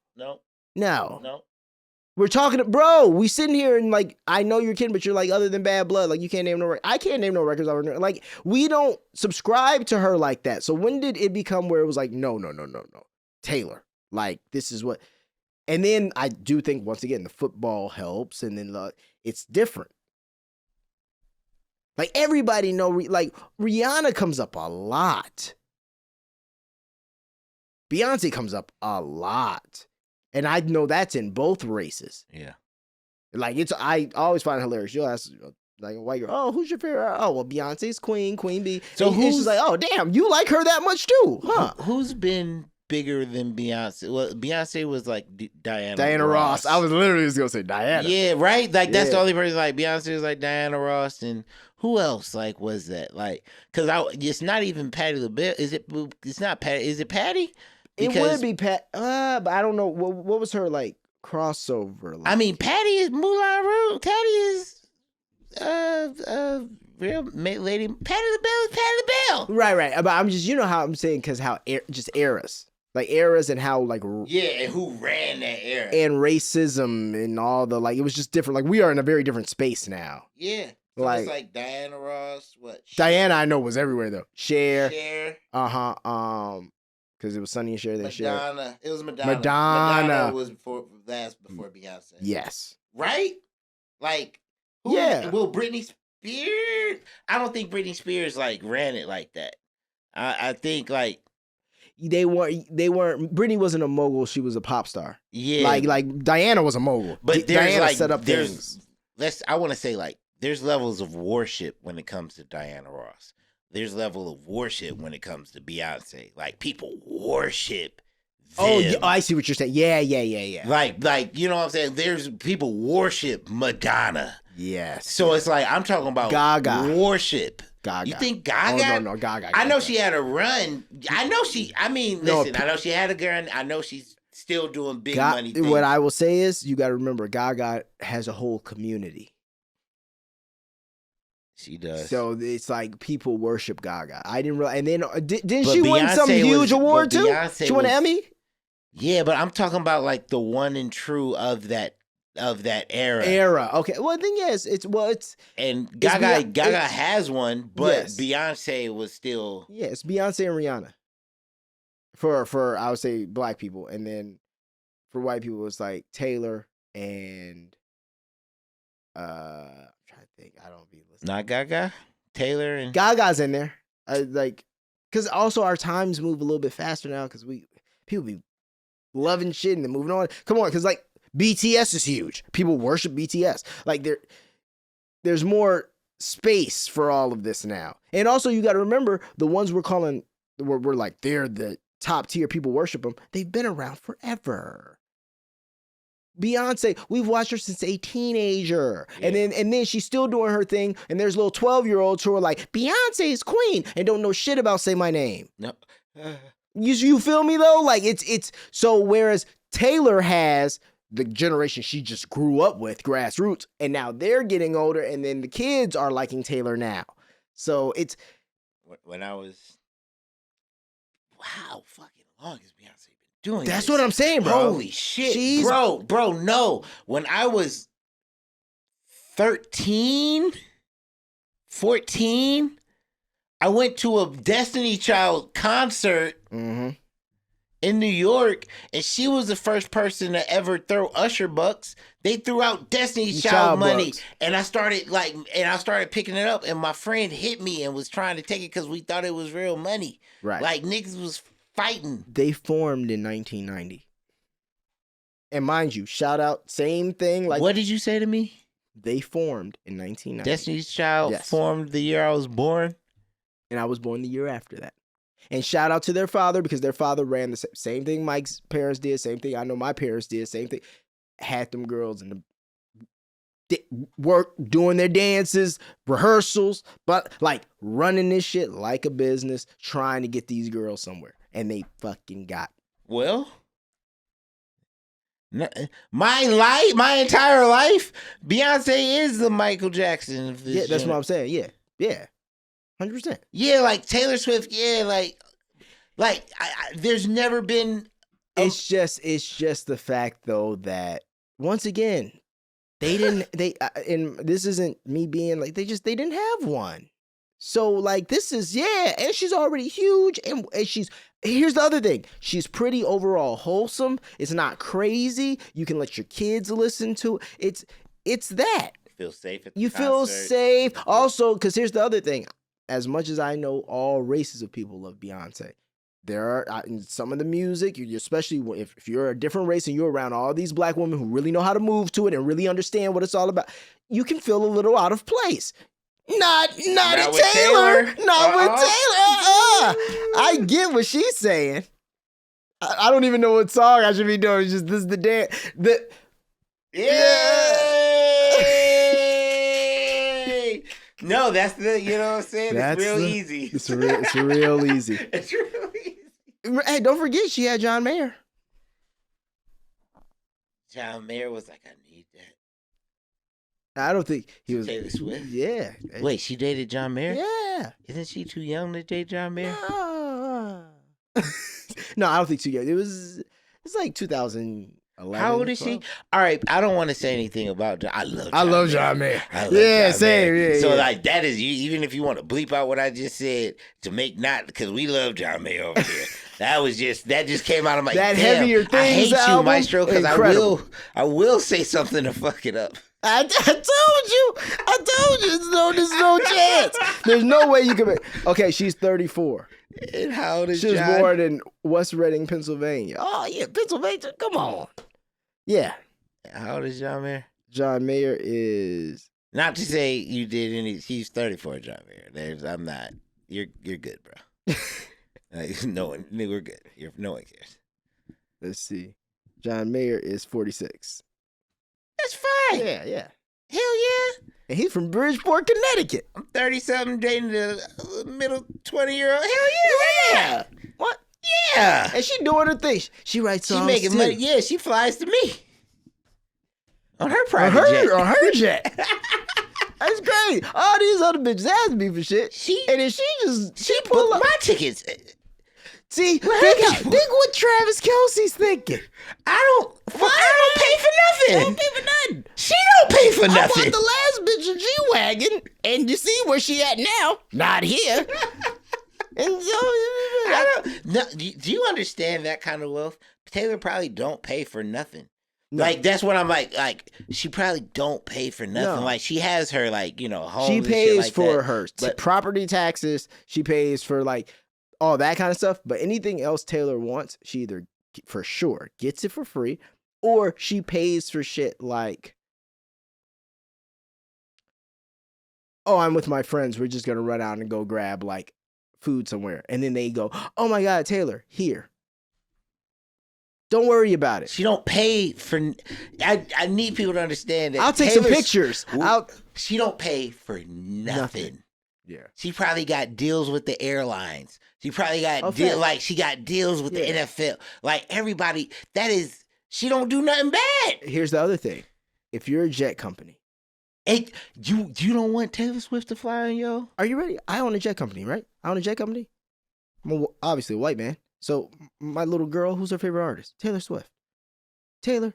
We're talking to, bro, we sitting here and like, I know you're kidding, but you're like, other than Bad Blood, like you can't name no, I can't name no records. Like, we don't subscribe to her like that. So when did it become where it was like, no, Taylor, like this is what, and then I do think once again, the football helps. And then it's different. Like everybody know, like Rihanna comes up a lot. Beyonce comes up a lot. And I know that's in both races. Yeah. Like, I always find it hilarious. You'll ask, like, a white girl, oh, who's your favorite? Oh, well, Beyonce's Queen Bee. So who's just like, oh, damn, you like her that much too, huh? Who's been bigger than Beyonce? Well, Beyonce was like Diana Ross. I was literally just going to say Diana. Yeah, right? Like, that's the only person, like, Beyonce was like Diana Ross. And who else, like, was that? Like, because it's not even Patti LaBelle. It's not Patti. Is it Patti? It would be Pat, but I don't know what was her like crossover. Like? I mean, Patty is Moulin Rouge. Patty is real lady. Patti LaBelle is Patti LaBelle. Right. But I'm just how I'm saying because how just eras, like eras and how like and who ran that era and racism and all the like it was just different. Like we are in a very different space now. Yeah. So it's like Diana Ross. What? Diana I know was everywhere though. Cher. Because it was Sonny and Cher, then Cher. Madonna. It was Madonna. Madonna was before Beyonce. Yes. Right? Like, will Britney Spears? I don't think Britney Spears like ran it like that. I think like they weren't. Britney wasn't a mogul. She was a pop star. Yeah. Like Diana was a mogul. But Diana set up things. I want to say like there's levels of worship when it comes to Diana Ross. There's level of worship when it comes to Beyonce. Like people worship them. Oh, yeah, I see what you're saying. Yeah. Like you know what I'm saying? There's people worship Madonna. Yes. So it's like I'm talking about Gaga worship. Gaga. You think Gaga? Oh, no, Gaga. I know she had a run. I know she had a gun. I know she's still doing big money things. What I will say is you got to remember Gaga has a whole community. She does. So it's like people worship Gaga. I didn't realize. And then didn't she win some huge award too? She won an Emmy. Yeah, but I'm talking about like the one and true of that era. Okay. Well, the thing is, and Gaga has one, but Beyonce was still. Yeah, it's Beyonce and Rihanna. For I would say Black people, and then for white people, it's like Taylor and I'm trying to think. I don't be listening. Not Gaga, Taylor and Gaga's in there. Because also our times move a little bit faster now. Because people be loving shit and then moving on. Come on, because like BTS is huge. People worship BTS. Like there's more space for all of this now. And also, you got to remember the ones we're like, they're the top tier, people worship them. They've been around forever. Beyonce, we've watched her since a teenager. Yeah. And then she's still doing her thing. And there's little 12-year-olds who are like, Beyonce's queen, and don't know shit about Say My Name. No. You feel me though? Like it's so, whereas Taylor has the generation she just grew up with, grassroots, and now they're getting older, and then the kids are liking Taylor now. So it's when I was, wow, fucking long has Beyonce been doing That's this? what I'm saying, bro. Holy shit, bro, no. When I was 13, 14, I went to a Destiny Child concert in New York, and she was the first person to ever throw Usher bucks. They threw out Destiny Child money, bucks. And I started picking it up, and my friend hit me and was trying to take it because we thought it was real money. Right. Like, niggas was fighting. They formed in 1990. And mind you, shout out, same thing. Like, what did you say to me? They formed in 1990. Destiny's Child formed the year I was born? And I was born the year after that. And shout out to their father, because their father ran the same thing Mike's parents did, same thing I know my parents did, same thing. Had them girls in the work, doing their dances, rehearsals, but like running this shit like a business, trying to get these girls somewhere. And they fucking got. Well, my entire life, Beyonce is the Michael Jackson of this. Yeah, that's what I'm saying. Yeah. 100%. Yeah, like Taylor Swift. Yeah, like there's never been. It's just the fact though that once again, they didn't. And this isn't me being like they didn't have one. So like this is and she's already huge, and here's the other thing. She's pretty overall wholesome. It's not crazy. You can let your kids listen to it. It's that. Feel safe at the You concert. feel safe. Also, because here's the other thing. As much as I know all races of people love Beyonce, there are some of the music, especially if you're a different race and you're around all these black women who really know how to move to it and really understand what it's all about, you can feel a little out of place. Not with Taylor. Not with Taylor. I get what she's saying. I don't even know what song I should be doing. It's just this is the dance. No, that's the, you know what I'm saying? It's real easy. It's real easy. It's real easy. Hey, don't forget she had John Mayer. John Mayer was like, I need that. I don't think he was. Taylor Swift? Yeah. Wait, she dated John Mayer? Yeah. Isn't she too young to date John Mayer? No, I don't think too young. It's like 2011. How old is 12? She? All right, I don't want to say anything about John. I love John Mayer. Same. Yeah, so like that is, even if you want to bleep out what I just said to make not, because we love John Mayer over here. That just came out of my that Heavier Things. I hate you, Maestro, because I will say something to fuck it up. I told you. There's no chance. There's no way you can make. Okay, she's 34. And how old is she was born in West Reading, Pennsylvania. Oh yeah, Pennsylvania. Come on. Yeah. How old is John Mayer? John Mayer is. Not to say you did any. He's 34. John Mayer. I'm not. You're good, bro. No one. We're good. No one cares. Let's see. John Mayer is 46. That's fine. Yeah. Hell yeah. And he's from Bridgeport, Connecticut. I'm 30-something dating a middle 20-year-old. Hell yeah. What? Yeah. And she doing her thing. She writes songs. She making money. Yeah, she flies to me. On her private jet. On her jet. That's great. All these other bitches ask me for shit. She pull up my tickets. See, think what Travis Kelce's thinking. I don't pay for nothing. I don't pay for nothing. She don't pay for nothing. I bought the last bitch a G-Wagon, and you see where she at now. Not here. And so, do you understand that kind of wealth? Taylor probably don't pay for nothing. No. Like, that's what I'm like, she probably don't pay for nothing. No. Like, she has her, like, home. She pays like for that. her property taxes. She pays for, like, all that kind of stuff. But anything else Taylor wants, she either for sure gets it for free, or she pays for shit like oh, I'm with my friends. We're just gonna run out and go grab like food somewhere, and then they go, oh my God, Taylor, here. Don't worry about it. She don't pay for. I need people to understand that. I'll take some pictures. She don't pay for nothing. Yeah. She probably got deals with the airlines. She probably got she got deals with the NFL. Like everybody, she don't do nothing bad. Here's the other thing. If you're a jet company, you don't want Taylor Swift to fly on yo? Are you ready? I own a jet company, right? I own a jet company. I'm obviously a white man. So my little girl, who's her favorite artist? Taylor Swift. Taylor,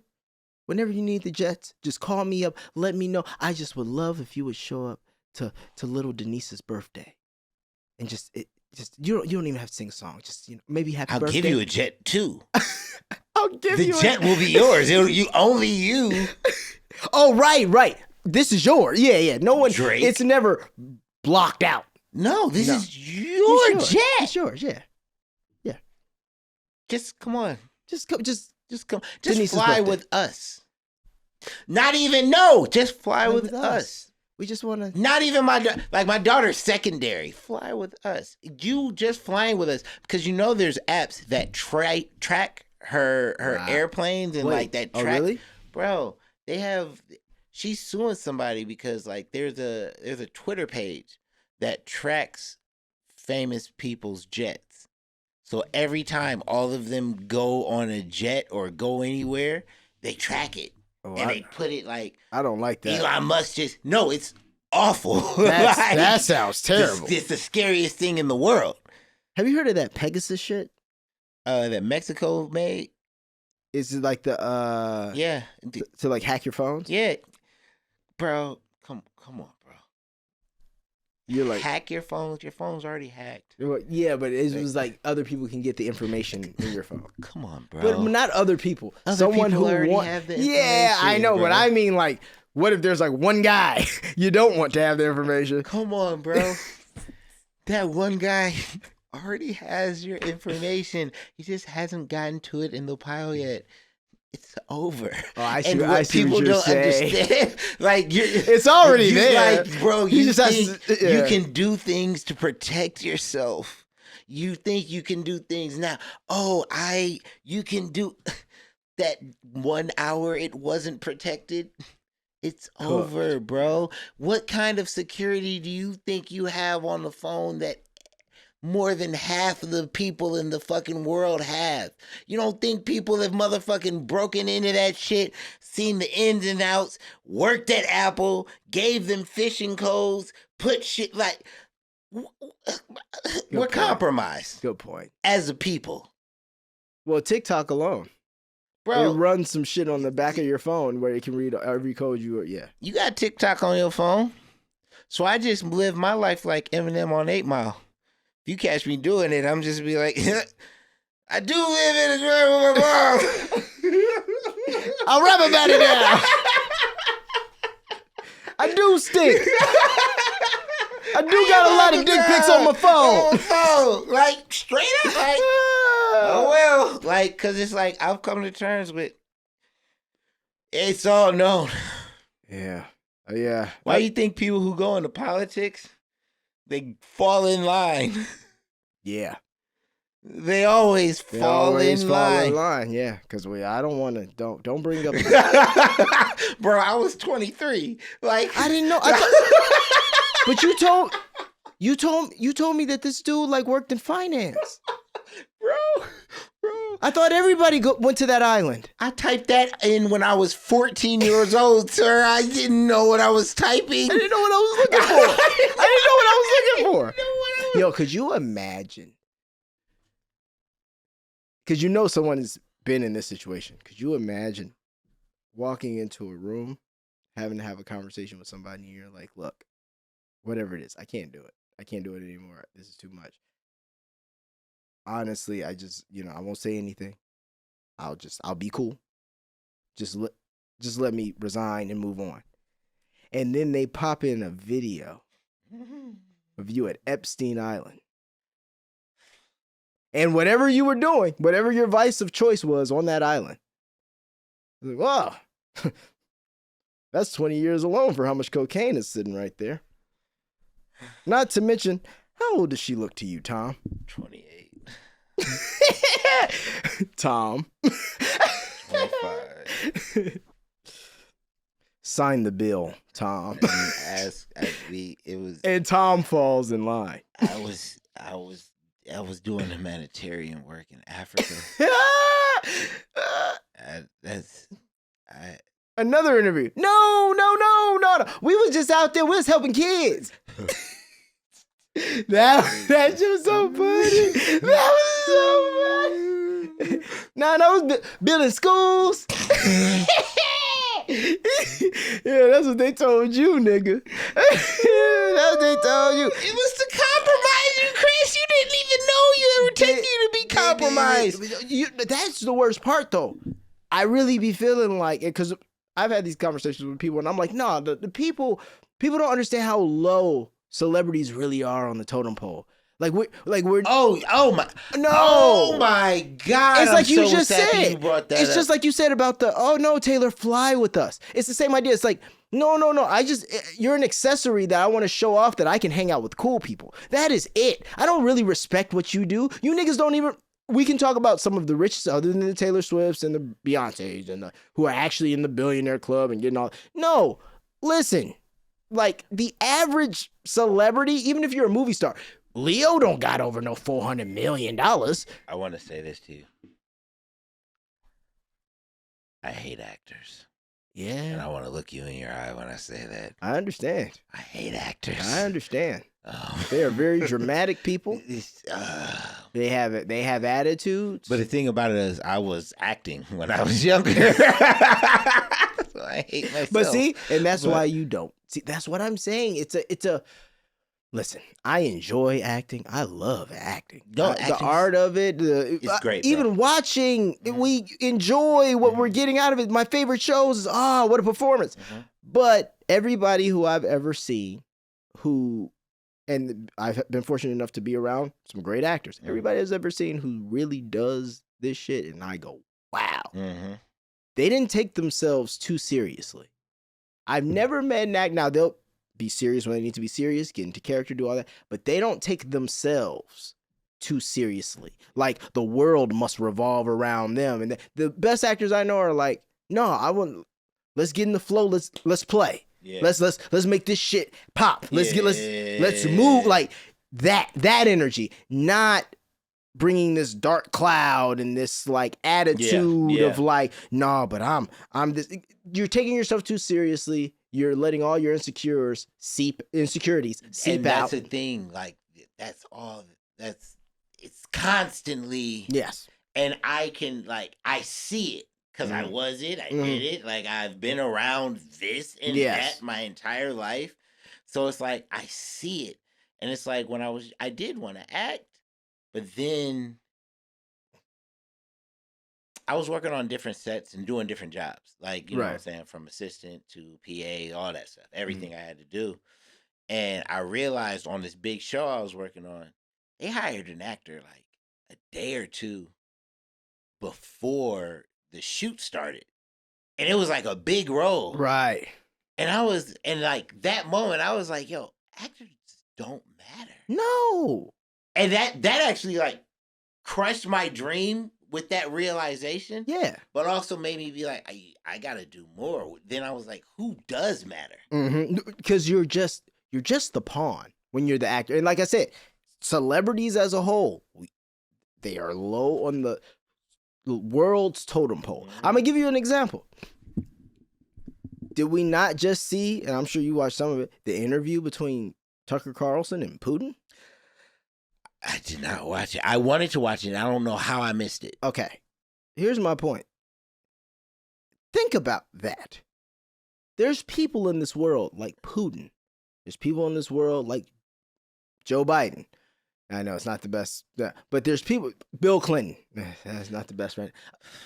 whenever you need the jets, just call me up. Let me know. I just would love if you would show up to little Denise's birthday, and just you don't even have to sing a song. Just maybe happy birthday. I'll give you a jet too. I'll give you the jet will be yours. Only you. Oh right. This is yours. Yeah. No one. Drake. It's never blocked out. No, this is your jet. It's yours. Yeah. Just come on. Just come. Just Denise's fly birthday. with us. Not even no. Just fly with us. We just want to. Not even my daughter's secondary. Fly with us. You just flying with us because there's apps that track her airplanes and like that track. Oh really? Bro, they have. She's suing somebody because like there's a Twitter page that tracks famous people's jets. So every time all of them go on a jet or go anywhere, they track it. They put it like... I don't like that. Elon Musk no, it's awful. That sounds terrible. It's the scariest thing in the world. Have you heard of that Pegasus shit? That Mexico made? Is it like the... Yeah. To like hack your phones? Yeah. Bro, come on, bro. You're like hack your phones. Your phone's already hacked. Yeah, but it was like other people can get the information in your phone. Come on, bro. But not other people. Someone who already have the information. Yeah, I know, bro. but I mean, like, what if there's like one guy you don't want to have the information? Come on, bro. That one guy already has your information. He just hasn't gotten to it in the pile yet. It's over. Oh, I see. And I see people what you're don't saying. understand, like it's already there. Like, bro, He you just think has to, you can do things to protect yourself. You think you can do things now. You can do that 1 hour it wasn't protected. It's over, bro. What kind of security do you think you have on the phone that more than half of the people in the fucking world have? You don't think people have motherfucking broken into that shit, seen the ins and outs, worked at Apple, gave them phishing codes, put shit like... We're compromised. Good point. As a people. Well, TikTok alone. Bro. It runs some shit on the back of your phone where it can read every code you... Yeah. You got TikTok on your phone. So I just live my life like Eminem on 8 Mile. You catch me doing it, I'm just be like, I do live in a joint with my mom. I'll rap about it now. I do stink. I do got a lot of dick pics on my phone. Like, straight up, like, oh well. Like, because it's like, I've come to terms with, it's all known. Yeah. Yeah. Why do you think people who go into politics, they fall in line? Yeah. They always fall in line. Yeah, because I don't want to. Don't bring up. Bro, I was 23. Like I didn't know. But you told me that this dude like worked in finance. Bro. I thought everybody went to that island. I typed that in when I was 14 years old, sir. I didn't know what I was typing. I didn't know what I was looking for. I didn't know what I was looking for. Yo, could you imagine? Because someone has been in this situation. Could you imagine walking into a room, having to have a conversation with somebody, and you're like, look, whatever it is, I can't do it. I can't do it anymore. This is too much. Honestly, I just, I won't say anything. I'll be cool. Just let me resign and move on. And then they pop in a video of you at Epstein Island. And whatever you were doing, whatever your vice of choice was on that island, like, wow, that's 20 years alone for how much cocaine is sitting right there. Not to mention, how old does she look to you, Tom? 28. Tom. 25. Sign the bill, Tom. And Tom falls in line. I was doing humanitarian work in Africa. Another interview. No. We was just out there. We was helping kids. That shit was so funny. That was so funny. That was building schools. Yeah, that's what they told you, nigga. That's what they told you. It was to compromise you, Chris. You didn't even know you were taking you to be compromised. That's the worst part, though. I really be feeling like it because I've had these conversations with people, and I'm like, no, the people don't understand how low celebrities really are on the totem pole. Like we're oh my God! It's like I'm you so just sad said. you brought that It's up. just like you said about the Taylor, fly with us. It's the same idea. It's like no. You're an accessory that I want to show off that I can hang out with cool people. That is it. I don't really respect what you do. You niggas don't even. We can talk about some of the richest, other than the Taylor Swifts and the Beyoncés and who are actually in the billionaire club and getting all. No, listen. Like the average celebrity, even if you're a movie star, Leo don't got over no $400 million. I want to say this to you. I hate actors. Yeah. And I want to look you in your eye when I say that. I understand. I hate actors. I understand. They are very dramatic people. They have attitudes. But the thing about it is, I was acting when I was younger. So I hate myself. But see, and that's why you don't. See, that's what I'm saying. It's a. Listen, I enjoy acting. I love acting. The art of it. It's great. Even watching, we enjoy what we're getting out of it. My favorite shows is, what a performance. Mm-hmm. But everybody who I've ever seen and I've been fortunate enough to be around some great actors. Mm-hmm. Everybody I've ever seen who really does this shit, and I go, wow. Mm-hmm. They didn't take themselves too seriously. I've never met an actor. Now, they'll be serious when they need to be serious, get into character, do all that. But they don't take themselves too seriously. Like the world must revolve around them. And the best actors I know are like, no, I want. Let's get in the flow. Let's play. Yeah. Let's make this shit pop. Let's move like that energy. Not bringing this dark cloud and this like attitude of like, no, but I'm this. You're taking yourself too seriously. You're letting all your insecurities seep and out. That's the thing. Like it's constantly. Yes. And I see it because I was it. I did it. Like I've been around this and that my entire life. So it's like I see it. And it's like when I did want to act, but then I was working on different sets and doing different jobs. Like, you know what I'm saying? From assistant to PA, all that stuff. Everything I had to do. And I realized on this big show I was working on, they hired an actor like a day or two before the shoot started. And it was like a big role. Right. And like that moment, I was like, yo, actors don't matter. No. And that actually like crushed my dream with that realization. Yeah. But also made me be like, I gotta do more. Then I was like, who does matter? Because you're just the pawn when you're the actor. And like I said, celebrities as a whole, they are low on the world's totem pole. I'm gonna give you an example. Did we not just see, and I'm sure you watched some of it, the interview between Tucker Carlson and Putin? I did not watch it. I wanted to watch it. I don't know how I missed it. Okay. Here's my point. Think about that. There's people in this world like Putin. There's people in this world like Joe Biden. I know it's not the best, but there's people. Bill Clinton. That's not the best friend.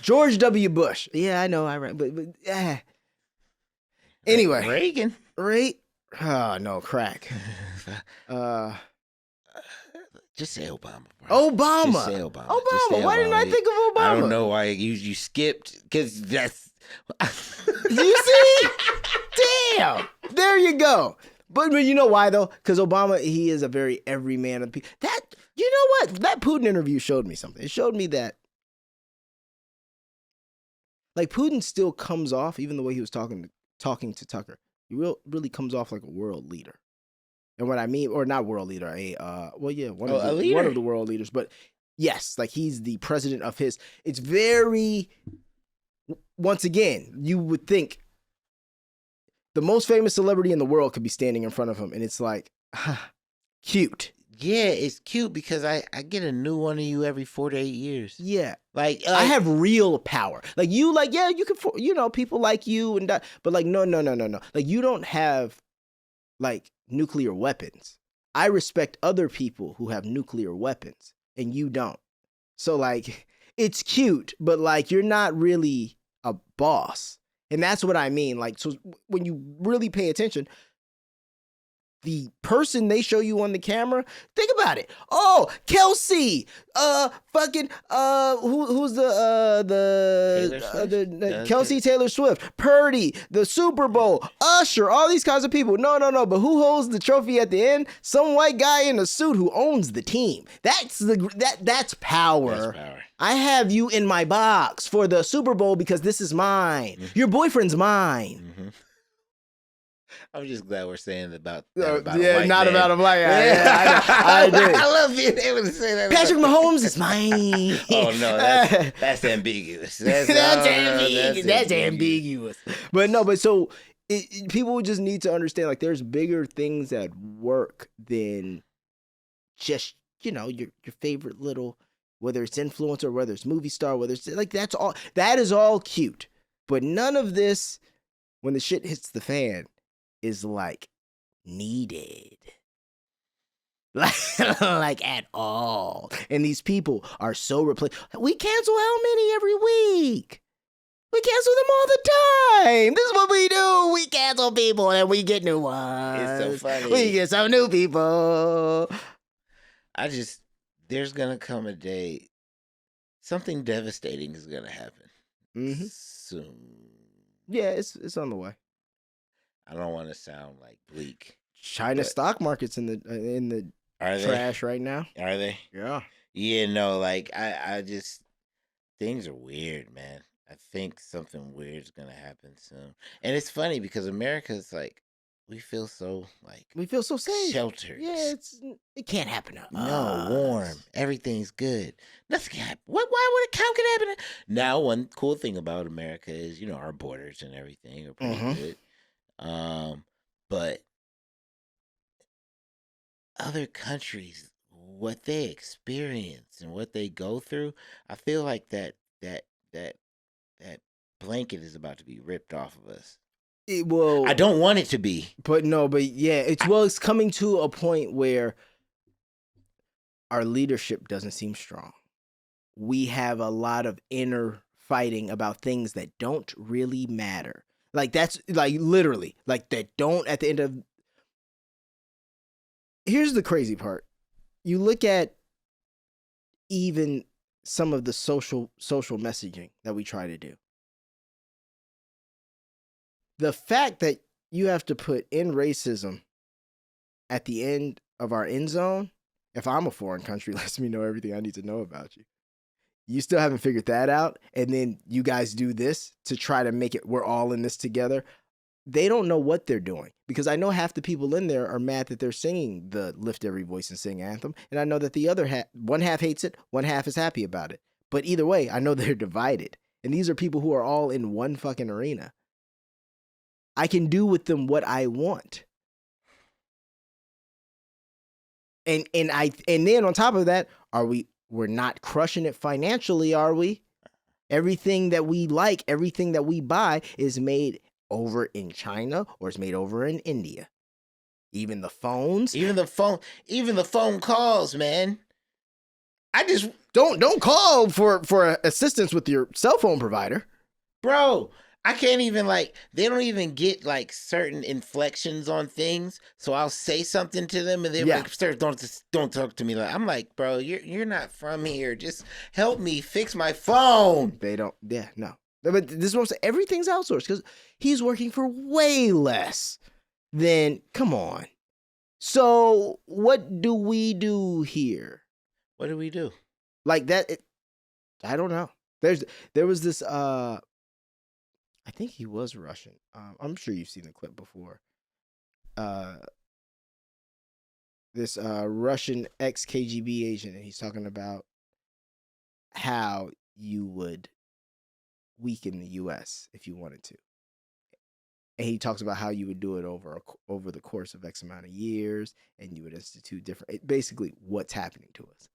George W. Bush. Yeah, I know. But anyway. Reagan. Right? Oh, no, crack. Just say Obama, bro. Obama. Just say Obama. Obama. Why didn't I think of Obama? I don't know why you skipped, because that's... You see? Damn. There you go. But you know why though? Because Obama, he is a very everyman of the people. That, you know what? That Putin interview showed me something. It showed me that, like, Putin still comes off, even the way he was talking to Tucker, he really comes off like a world leader. And what I mean, or not world leader, one of the world leaders. But yes, like, he's the president of his. It's very, once again, you would think the most famous celebrity in the world could be standing in front of him, and it's like, cute. Yeah, it's cute because I get a new one of you every 4 to 8 years. Yeah. Like I have real power. Like, you, like, yeah, you can, you know, people like you and that, but like, no. Like, you don't have, like, nuclear weapons. I respect other people who have nuclear weapons, and you don't. So, like, it's cute, but, like, you're not really a boss. And that's what I mean. Like, so when you really pay attention, the person they show you on the camera, think about it. Oh, Kelsey, who's Kelsey Taylor Swift, Purdy, the Super Bowl, Usher, all these kinds of people. No. But who holds the trophy at the end? Some white guy in a suit who owns the team. That's power. That's power. I have you in my box for the Super Bowl because this is mine. Mm-hmm. Your boyfriend's mine. Mm-hmm. I'm just glad we're saying about not about a black guy. Yeah, I did. I love being able to say that. Patrick Mahomes is mine. Oh no, that's ambiguous. That's ambiguous. But so people just need to understand, like, there's bigger things at work than just, you know, your favorite little, whether it's influencer, whether it's movie star, whether it's like, that is all cute. But none of this, when the shit hits the fan, is like needed. Like at all. And these people are so replaced. We cancel how many every week? We cancel them all the time. This is what we do. We cancel people and we get new ones. It's so funny. We get some new people. There's gonna come a day, something devastating is gonna happen soon. Yeah, it's on the way. I don't want to sound like bleak. China stock market's in the trash right now. Are they? Yeah. Yeah, no, like I just, things are weird, man. I think something weird's gonna happen soon. And it's funny because America's like, we feel so safe, sheltered. Yeah, it can't happen to us. No, warm. Everything's good. Nothing can happen. Why would it? How can it happen? Now, one cool thing about America is, you know, our borders and everything are pretty good. But other countries, what they experience and what they go through, I feel like that blanket is about to be ripped off of us. I don't want it to be. But yeah, it's coming to a point where our leadership doesn't seem strong. We have a lot of inner fighting about things that don't really matter. Like, that's, like, literally, like, that don't, at the end of, here's the crazy part. You look at even some of the social messaging that we try to do. The fact that you have to put in racism at the end of our end zone, if I'm a foreign country, lets me know everything I need to know about you. You still haven't figured that out, and then you guys do this to try to make it, we're all in this together. They don't know what they're doing, because I know half the people in there are mad that they're singing the Lift Every Voice and Sing anthem, and I know that the other half, one half hates it, one half is happy about it. But either way, I know they're divided, and these are people who are all in one fucking arena. I can do with them what I want. And then on top of that, we're not crushing it financially, are we? Everything that we like, everything that we buy is made over in China or is made over in India. Even the phones. Even the phone calls, man. I just don't call for assistance with your cell phone provider. Bro, I can't even, like, they don't even get, like, certain inflections on things. So I'll say something to them and they're like, sir, don't talk to me. Like, I'm like, bro, you're not from here. Just help me fix my phone. They don't, no. But this is what I'm saying. Everything's outsourced because he's working for way less then come on. So what do we do here? What do we do? Like that? I don't know. There was this. I think he was Russian. I'm sure you've seen the clip before. This Russian ex-KGB agent, and he's talking about how you would weaken the U.S. if you wanted to. And he talks about how you would do it over the course of X amount of years, and you would institute different, basically what's happening to us.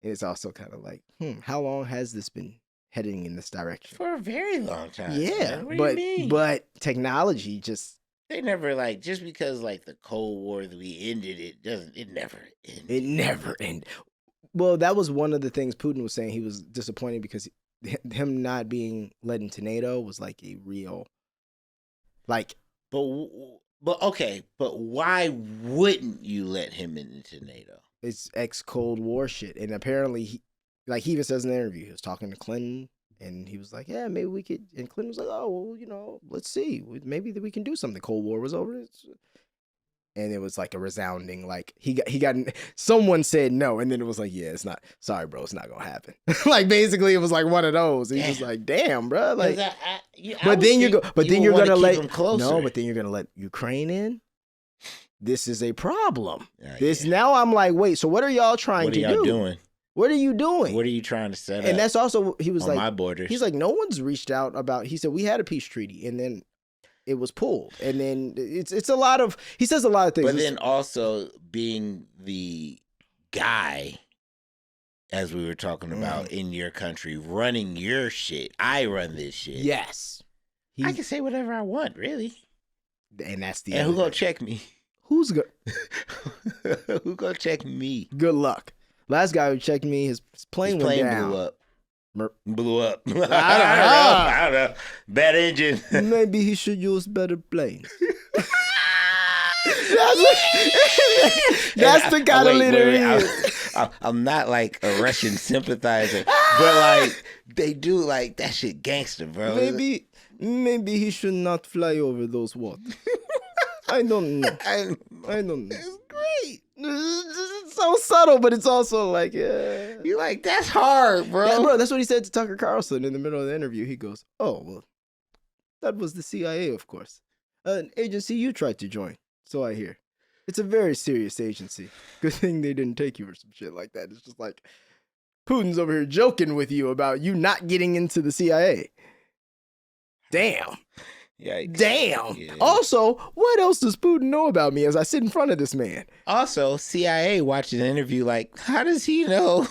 And it's also kind of like, how long has this been heading in this direction? For a very long time. Yeah, man. What do you mean? but technology just... They never, like, just because, like, the Cold War, that we ended it, it never ended. It never ended. Well, that was one of the things Putin was saying. He was disappointed because him not being led into NATO was like a real, like... But okay, but why wouldn't you let him into NATO? It's ex-Cold War shit. And apparently, he even says in the interview, he was talking to Clinton, and he was like, yeah, maybe we could... And Clinton was like, oh, well, let's see. Maybe that we can do something. Cold War was over. And it was like a resounding, like, he got... Someone said no, and then it was like, yeah, it's not... Sorry, bro, it's not gonna happen. Like, basically, it was like one of those. He's just like, damn, bro. Like, but then you're gonna let... No, but then you're gonna let Ukraine in? This is a problem. Now I'm like, wait, so what are y'all trying to do? What are y'all doing? What are you doing? What are you trying to set up? And that's also, he was on like... my borders. He's like, no one's reached out about... He said, we had a peace treaty, and then it was pulled. And then it's a lot of... He says a lot of things. But then also being the guy, as we were talking about, in your country, running your shit. I run this shit. Yes. I can say whatever I want, really. And that's the... And who gonna check me? Who gonna check me? Good luck. Last guy who checked me, his plane went down. Blew up. I don't know. Bad engine. Maybe he should use better planes. That's the kind of leader he is. I'm not like a Russian sympathizer, but like they do like that shit gangster, bro. Maybe he should not fly over those waters. I don't know. I don't know. It's great. It's so subtle, but it's also like, yeah. You're like, that's hard, bro. Yeah, bro, that's what he said to Tucker Carlson in the middle of the interview. He goes, oh, well, that was the CIA, of course. An agency you tried to join, so I hear. It's a very serious agency. Good thing they didn't take you or some shit like that. It's just like, Putin's over here joking with you about you not getting into the CIA. Damn. Yikes. Damn. Yeah. Also, what else does Putin know about me as I sit in front of this man? Also, CIA watching an interview like, how does he know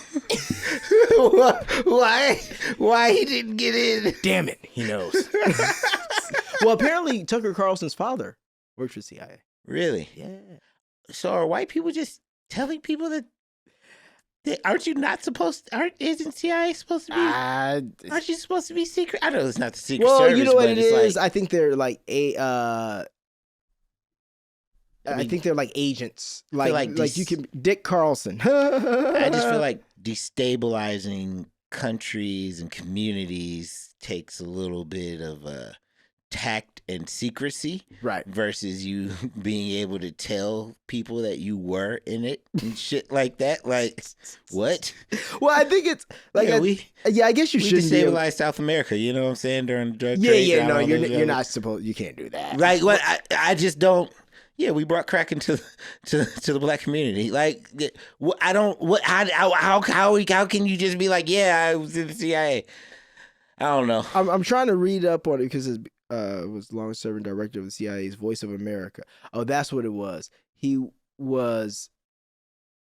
why he didn't get in? Damn it, he knows. Well, apparently Tucker Carlson's father works for CIA. Really? Yeah. So are white people just telling people that isn't CIA supposed to be? Aren't you supposed to be secret? I know it's not the Secret Service. Well, you know what it is? Like, I think they're like I think they're like agents. Like you can Dick Carlson. I just feel like destabilizing countries and communities takes a little bit of tact and secrecy, right? Versus you being able to tell people that you were in it and shit like that. Like, what? Well, I think it's like I guess you should destabilize South America. You know what I'm saying during the drug trade. Yeah, no, you're not supposed. You can't do that. Like what? I just don't. Yeah, we brought crack into the black community. Like, I don't. What? How can you just be like, yeah, I was in the CIA? I don't know. I'm trying to read up on it because it was long-serving director of the CIA's Voice of America. Oh, that's what it was. He was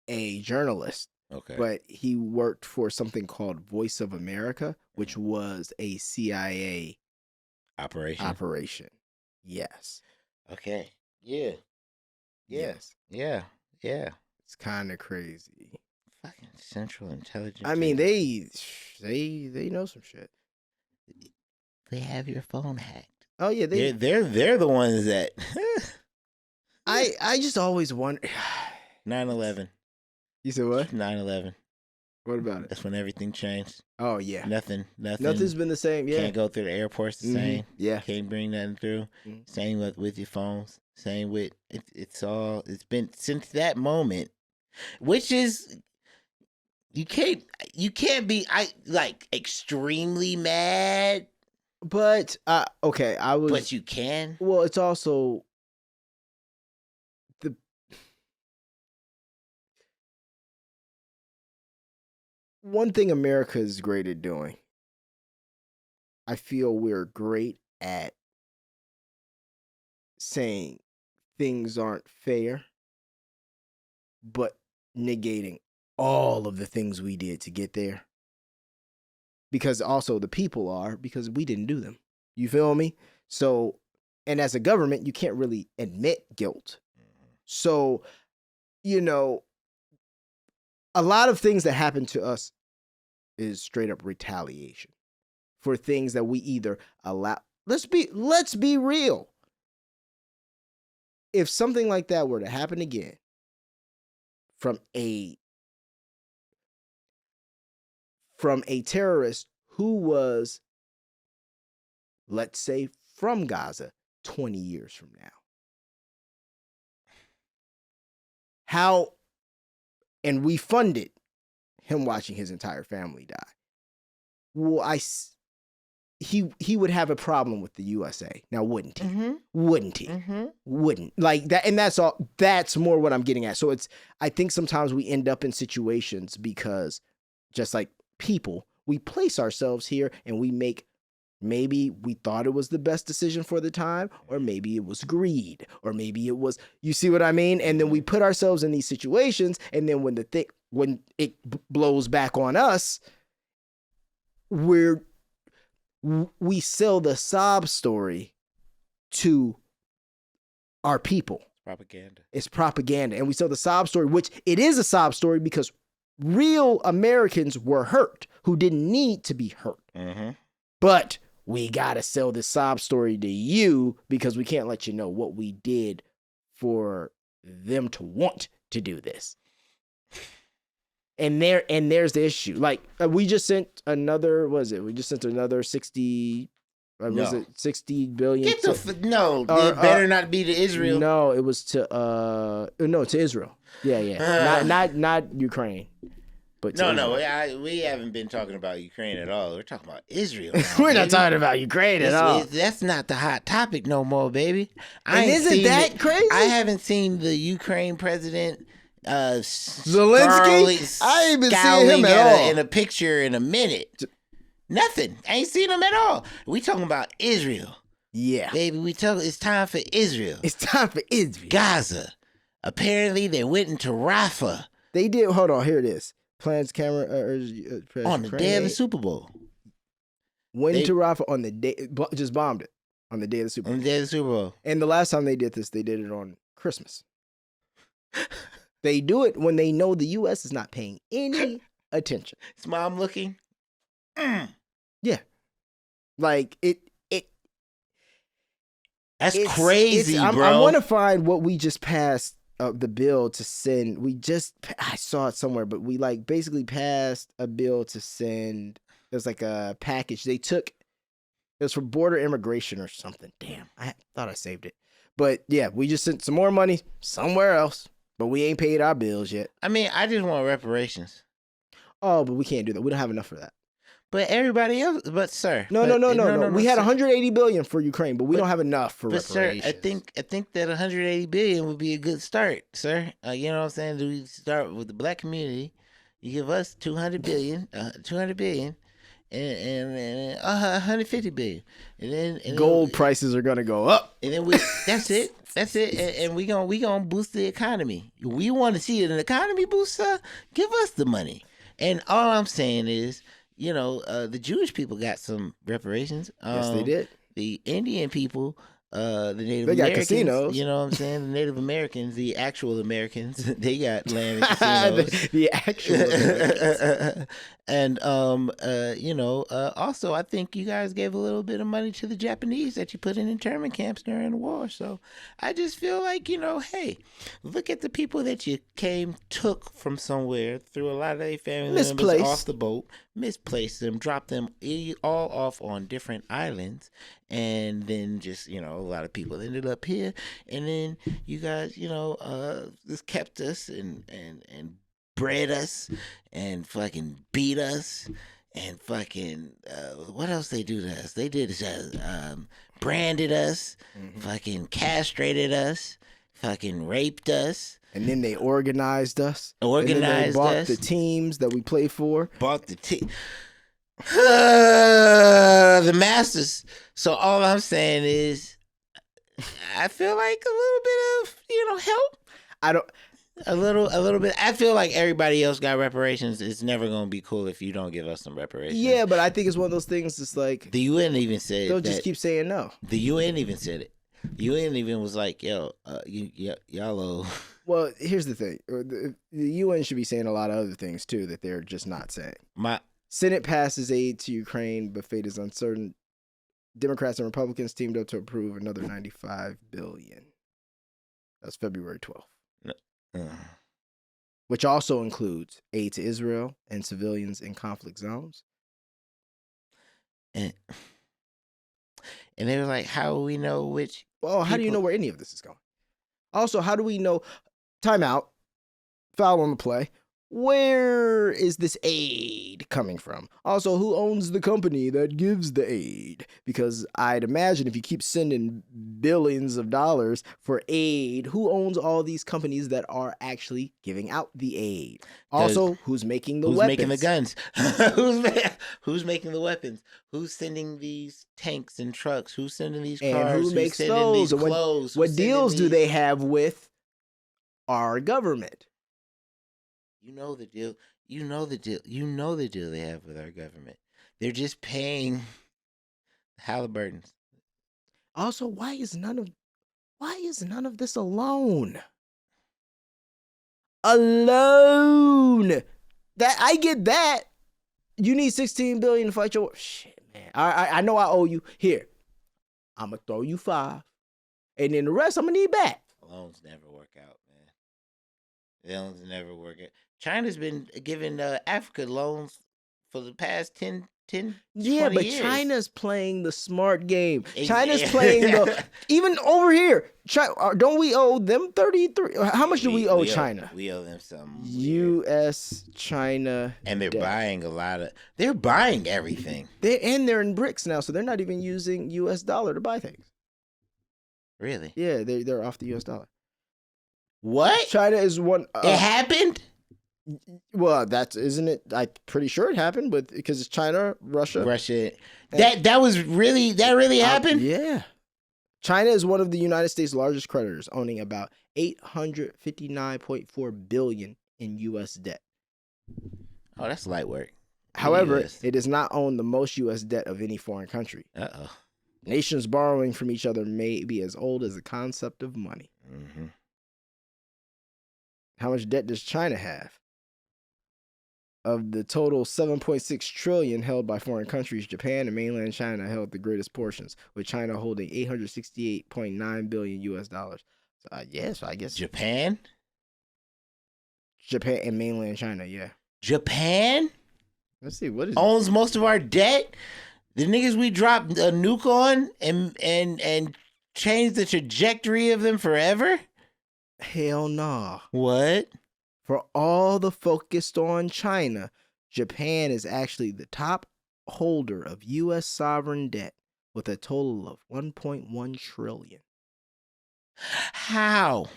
a journalist. Okay. But he worked for something called Voice of America, which was a CIA operation. Yes. Okay. Yeah. Yes. Yeah. It's kind of crazy. Fucking Central Intelligence. I mean, they know some shit. They have your phone hacked. Oh yeah, they're the ones that. I just always wonder. 9/11. You said what? 9/11. What about it? That's when everything changed. Oh yeah. Nothing's been the same. Yeah. Can't go through the airports the same. Yeah. Can't bring nothing through. Same with your phones. Same with it's been since that moment, which is you can't be extremely mad, but okay, but you can. Well, it's also the one thing America is great at doing. I feel we're great at saying things aren't fair, but negating all of the things we did to get there. Because also the people are, because we didn't do them. You feel me? So, and as a government, you can't really admit guilt. So, a lot of things that happen to us is straight up retaliation for things that we either allow. Let's be real. If something like that were to happen again from a terrorist who was, let's say, from Gaza 20 years from now, and we funded him watching his entire family die. Well, he would have a problem with the USA. Now, wouldn't he? Mm-hmm. Wouldn't he? Mm-hmm. Wouldn't. Like that, and that's all. That's more what I'm getting at. So I think sometimes we end up in situations because, just like people, we place ourselves here and we make, maybe we thought it was the best decision for the time, or maybe it was greed, or maybe it was, you see what I mean? And then we put ourselves in these situations, and then when it blows back on us, we sell the sob story to our people. Propaganda. It's propaganda. And we sell the sob story, which it is a sob story because real Americans were hurt who didn't need to be hurt. Mm-hmm. But we got to sell this sob story to you because we can't let you know what we did for them to want to do this. And there's the issue. Like we just sent another, we just sent another 60, was it 60 billion? It better not be to Israel. No, it was to Israel. Yeah. Not Ukraine. But we haven't been talking about Ukraine at all. We're talking about Israel now, We're not talking about Ukraine at all. That's not the hot topic no more, baby. Isn't that crazy? I haven't seen the Ukraine president Zelensky. I ain't been seeing him at all in a picture in a minute. Nothing. I ain't seen him at all. We talking about Israel. Yeah, baby. It's time for Israel. It's time for Israel. Gaza. Apparently, they went into Rafah. They did. Hold on. Here it is. Plans camera on the day of the Super Bowl. Went into Rafah on the day. Just bombed it on the day of the Super Bowl. On the day of the Super Bowl. And the last time they did this, they did it on Christmas. They do it when they know the U.S. is not paying any attention. Is mom looking? Yeah. Like it. That's crazy, bro. I want to find what we just passed the bill to send. I saw it somewhere, but we basically passed a bill to send. It was like a package they took. It was for border immigration or something. Damn, I thought I saved it. But yeah, we just sent some more money somewhere else. But we ain't paid our bills yet. I mean, I just want reparations. Oh, but we can't do that. We don't have enough for that. But everybody else, sir. No. We had 180 billion for Ukraine, but we don't have enough for reparations. Sir, I think that 180 billion would be a good start, sir. You know what I'm saying? Do we start with the black community? You give us 200 billion, and 150 billion, and then gold prices are gonna go up. And then that's it. And we gonna boost the economy. We want to see an economy booster. Give us the money. And all I'm saying is, the Jewish people got some reparations. Yes, they did. The Indian people, the Native they got Americans, casinos. You know what I'm saying? The Native Americans, the actual Americans, they got land and casinos. the actual Americans. And also I think you guys gave a little bit of money to the Japanese that you put in internment camps during the war. So I just feel like, hey, look at the people that you took from somewhere, threw a lot of their family members off the boat, misplaced them, dropped them all off on different islands, and then just, a lot of people ended up here, and then you guys, just kept us and bred us and fucking beat us and fucking what else they do to us? They did branded us, fucking castrated us, fucking raped us. And then they organized us. And then they bought the teams that we play for. Bought the team. The Masters. So all I'm saying is I feel like a little bit of, help. A little bit. I feel like everybody else got reparations. It's never gonna be cool if you don't give us some reparations. Yeah, but I think it's one of those things. It's like the UN even said they'll just keep saying no. The UN even said it. The UN even was like, "Yo, y'all owe." Well, here's the thing: the UN should be saying a lot of other things too that they're just not saying. Senate passes aid to Ukraine, but fate is uncertain. Democrats and Republicans teamed up to approve another $95 billion. That's February 12th. Which also includes aid to Israel and civilians in conflict zones. And they were like, how do we know which? Well, how do you know where any of this is going? Also, how do we know? Timeout. Foul on the play. Where is this aid coming from? Also, who owns the company that gives the aid? Because I'd imagine if you keep sending billions of dollars for aid, who owns all these companies that are actually giving out the aid? Also, who's making the weapons? Who's making the guns? Who's making the weapons? Who's sending these tanks and trucks? Who's sending these cars? And who makes those? And what deals do they have with our government? You know the deal. You know the deal they have with our government. They're just paying Halliburtons. Also, why is none of this alone? Alone. That I get that. You need $16 billion to fight your war. Shit, man. I know I owe you. Here, I'm gonna throw you $5, and then the rest I'm gonna need back. Loans never work out, man. Loans never work out. China's been giving Africa loans for the past 10 yeah, 20 but years. China's playing the smart game. China's playing even over here. Don't we owe them 33? How much do we owe China? We owe them some U.S., China, and they're buying they're buying everything. They're in BRICS now, so they're not even using U.S. dollar to buy things. Really? Yeah, they're off the U.S. dollar. What? China is one. It happened? Well, isn't it? I'm pretty sure it happened, but because it's China, Russia. That really happened? Yeah. China is one of the United States' largest creditors, owning about $859.4 billion in U.S. debt. Oh, that's light work. However, it does not own the most U.S. debt of any foreign country. Uh-oh. Nations borrowing from each other may be as old as the concept of money. Mm-hmm. How much debt does China have? Of the total $7.6 trillion held by foreign countries, Japan and mainland China held the greatest portions, with China holding $868.9 billion US dollars. So I guess Japan and mainland China, yeah. Japan? Let's see, what is owns most of our debt? The niggas we dropped a nuke on and changed the trajectory of them forever? Hell nah. What? For all the focused on China, Japan is actually the top holder of U.S. sovereign debt with a total of $1.1 trillion. How?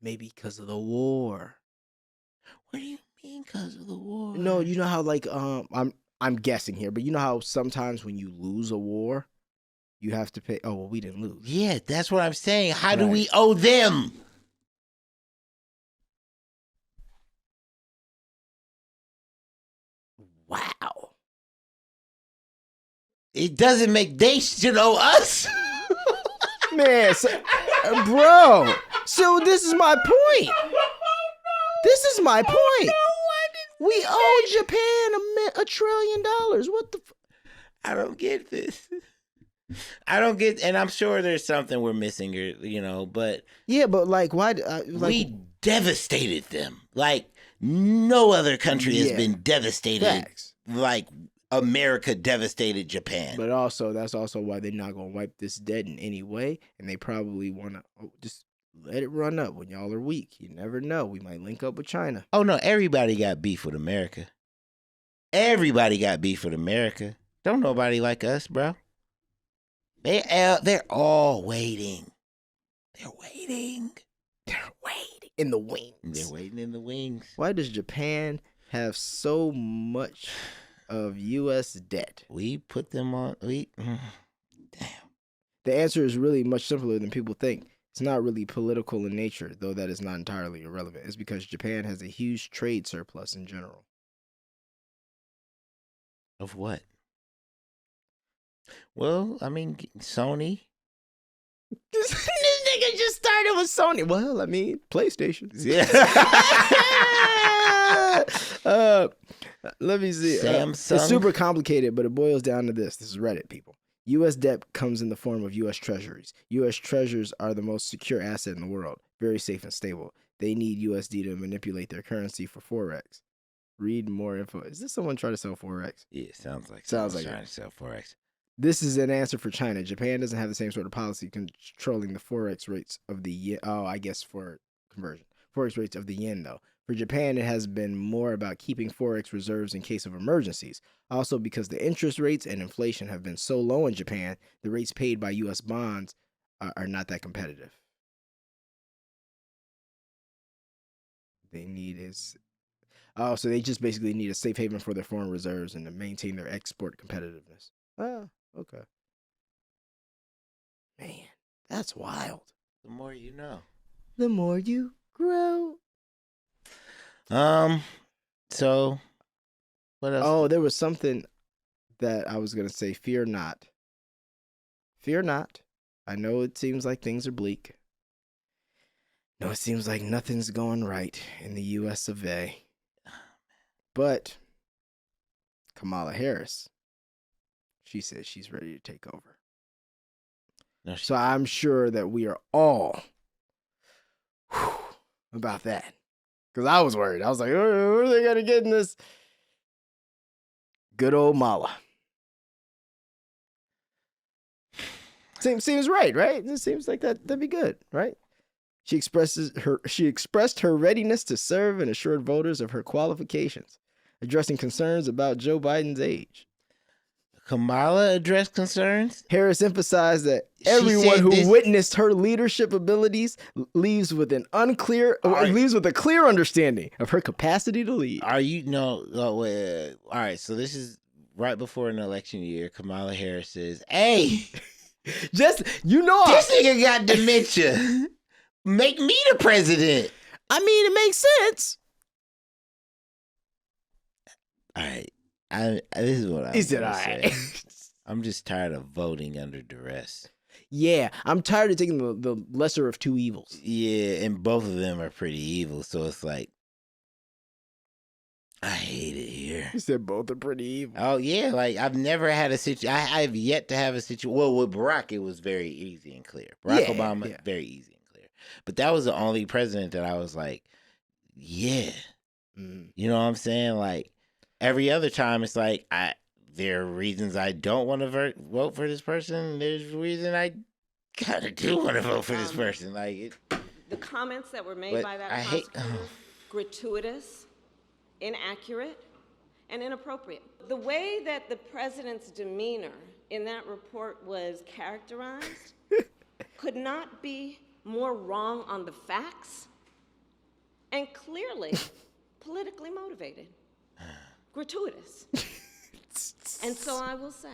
Maybe because of the war. What do you mean because of the war? No, you know how I'm guessing here, but you know how sometimes when you lose a war, you have to pay. Oh, well, we didn't lose. Yeah, that's what I'm saying. How do we owe them? Wow. It doesn't make they should owe us. Man, bro. So this is my point. This is my point. No, I didn't We owe Japan $1 trillion. What the? I don't get this. I don't get, and I'm sure there's something we're missing, or but yeah, but like, why? We devastated them like no other country has been devastated. Facts. Like America devastated Japan. But also, that's also why they're not gonna wipe this debt in any way, and they probably want to just let it run up when y'all are weak. You never know. We might link up with China. Oh no, everybody got beef with America. Everybody got beef with America. Don't nobody like us, bro. They're all waiting. They're waiting. They're waiting in the wings. They're waiting in the wings. Why does Japan have so much of U.S. debt? We put them on. Damn. The answer is really much simpler than people think. It's not really political in nature, though that is not entirely irrelevant. It's because Japan has a huge trade surplus in general. Of what? Well, I mean, Sony. This nigga just started with Sony. Well, I mean, PlayStation. Yeah. Let me see. Samsung. It's super complicated, but it boils down to this. This is Reddit, people. U.S. debt comes in the form of U.S. treasuries. U.S. treasuries are the most secure asset in the world, very safe and stable. They need USD to manipulate their currency for Forex. Read more info. Is this someone trying to sell Forex? Yeah, sounds like trying to sell Forex. This is an answer for China. Japan doesn't have the same sort of policy controlling the Forex rates of the yen. Oh, I guess for conversion. Forex rates of the yen, though. For Japan, it has been more about keeping Forex reserves in case of emergencies. Also, because the interest rates and inflation have been so low in Japan, the rates paid by U.S. bonds are not that competitive. So they just basically need a safe haven for their foreign reserves and to maintain their export competitiveness. Oh, okay. Man, that's wild. The more you know. The more you grow. So, what else? Oh, there was something that I was going to say. Fear not. Fear not. I know it seems like things are bleak. No, it seems like nothing's going right in the U.S. of A. But Kamala Harris, she says she's ready to take over. No, so I'm sure that we are all about that. Because I was worried. I was like, where are they going to get in this? Good old Mala. Seems right? It seems like that'd be good, right? She expressed her readiness to serve and assured voters of her qualifications, addressing concerns about Joe Biden's age. Kamala addressed concerns? Harris emphasized that everyone who witnessed her leadership abilities leaves with a clear understanding of her capacity to lead. All right, so this is right before an election year. Kamala Harris says, hey, this nigga got dementia. Make me the president. I mean, it makes sense. All right. This is what I said. All right. I'm just tired of voting under duress. Yeah, I'm tired of taking the lesser of two evils. Yeah, and both of them are pretty evil. So it's like, I hate it here. You said both are pretty evil. Oh yeah, like I've never had a situation. I've yet to have a situation. Well, with Barack, it was very easy and clear. Barack Obama, very easy and clear. But that was the only president that I was like, yeah. Mm. You know what I'm saying? Like. Every other time, it's like there are reasons I don't want to vote for this person. There's a reason I kind of do want to vote for this person. The comments that were made by that prosecutor, gratuitous, inaccurate, and inappropriate. The way that the president's demeanor in that report was characterized could not be more wrong on the facts and clearly politically motivated. Gratuitous. And so I will say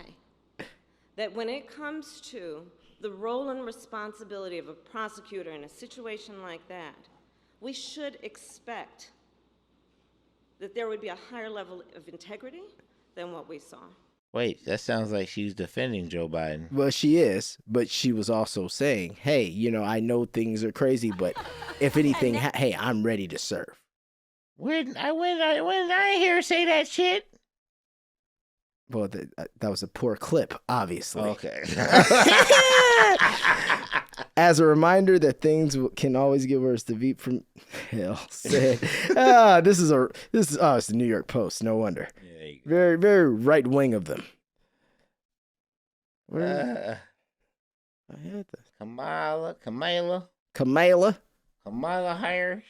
that when it comes to the role and responsibility of a prosecutor in a situation like that, we should expect that there would be a higher level of integrity than what we saw. Wait, that sounds like she's defending Joe Biden. Well, she is, but she was also saying, hey, I know things are crazy, but if anything, hey, I'm ready to serve. When I hear her say that shit. Well, that was a poor clip, obviously. Okay. As a reminder that things can always get worse. The Veep from hell said, this is it's the New York Post. No wonder. Very, very right wing of them. I had this. Kamala Harris.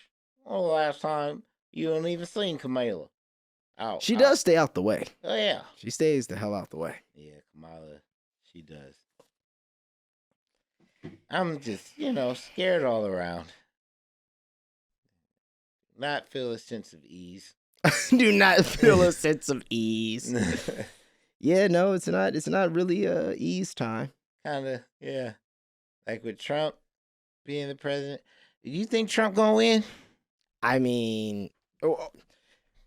When the last time you don't even seen Kamala? She does stay out the way. Oh yeah. She stays the hell out the way. Yeah, Kamala, she does. I'm just, scared all around. Not feel a sense of ease. Do not feel a sense of ease. Yeah, no, it's not. It's not really ease time. Kind of, yeah. Like with Trump being the president. Do you think Trump gonna win? I mean,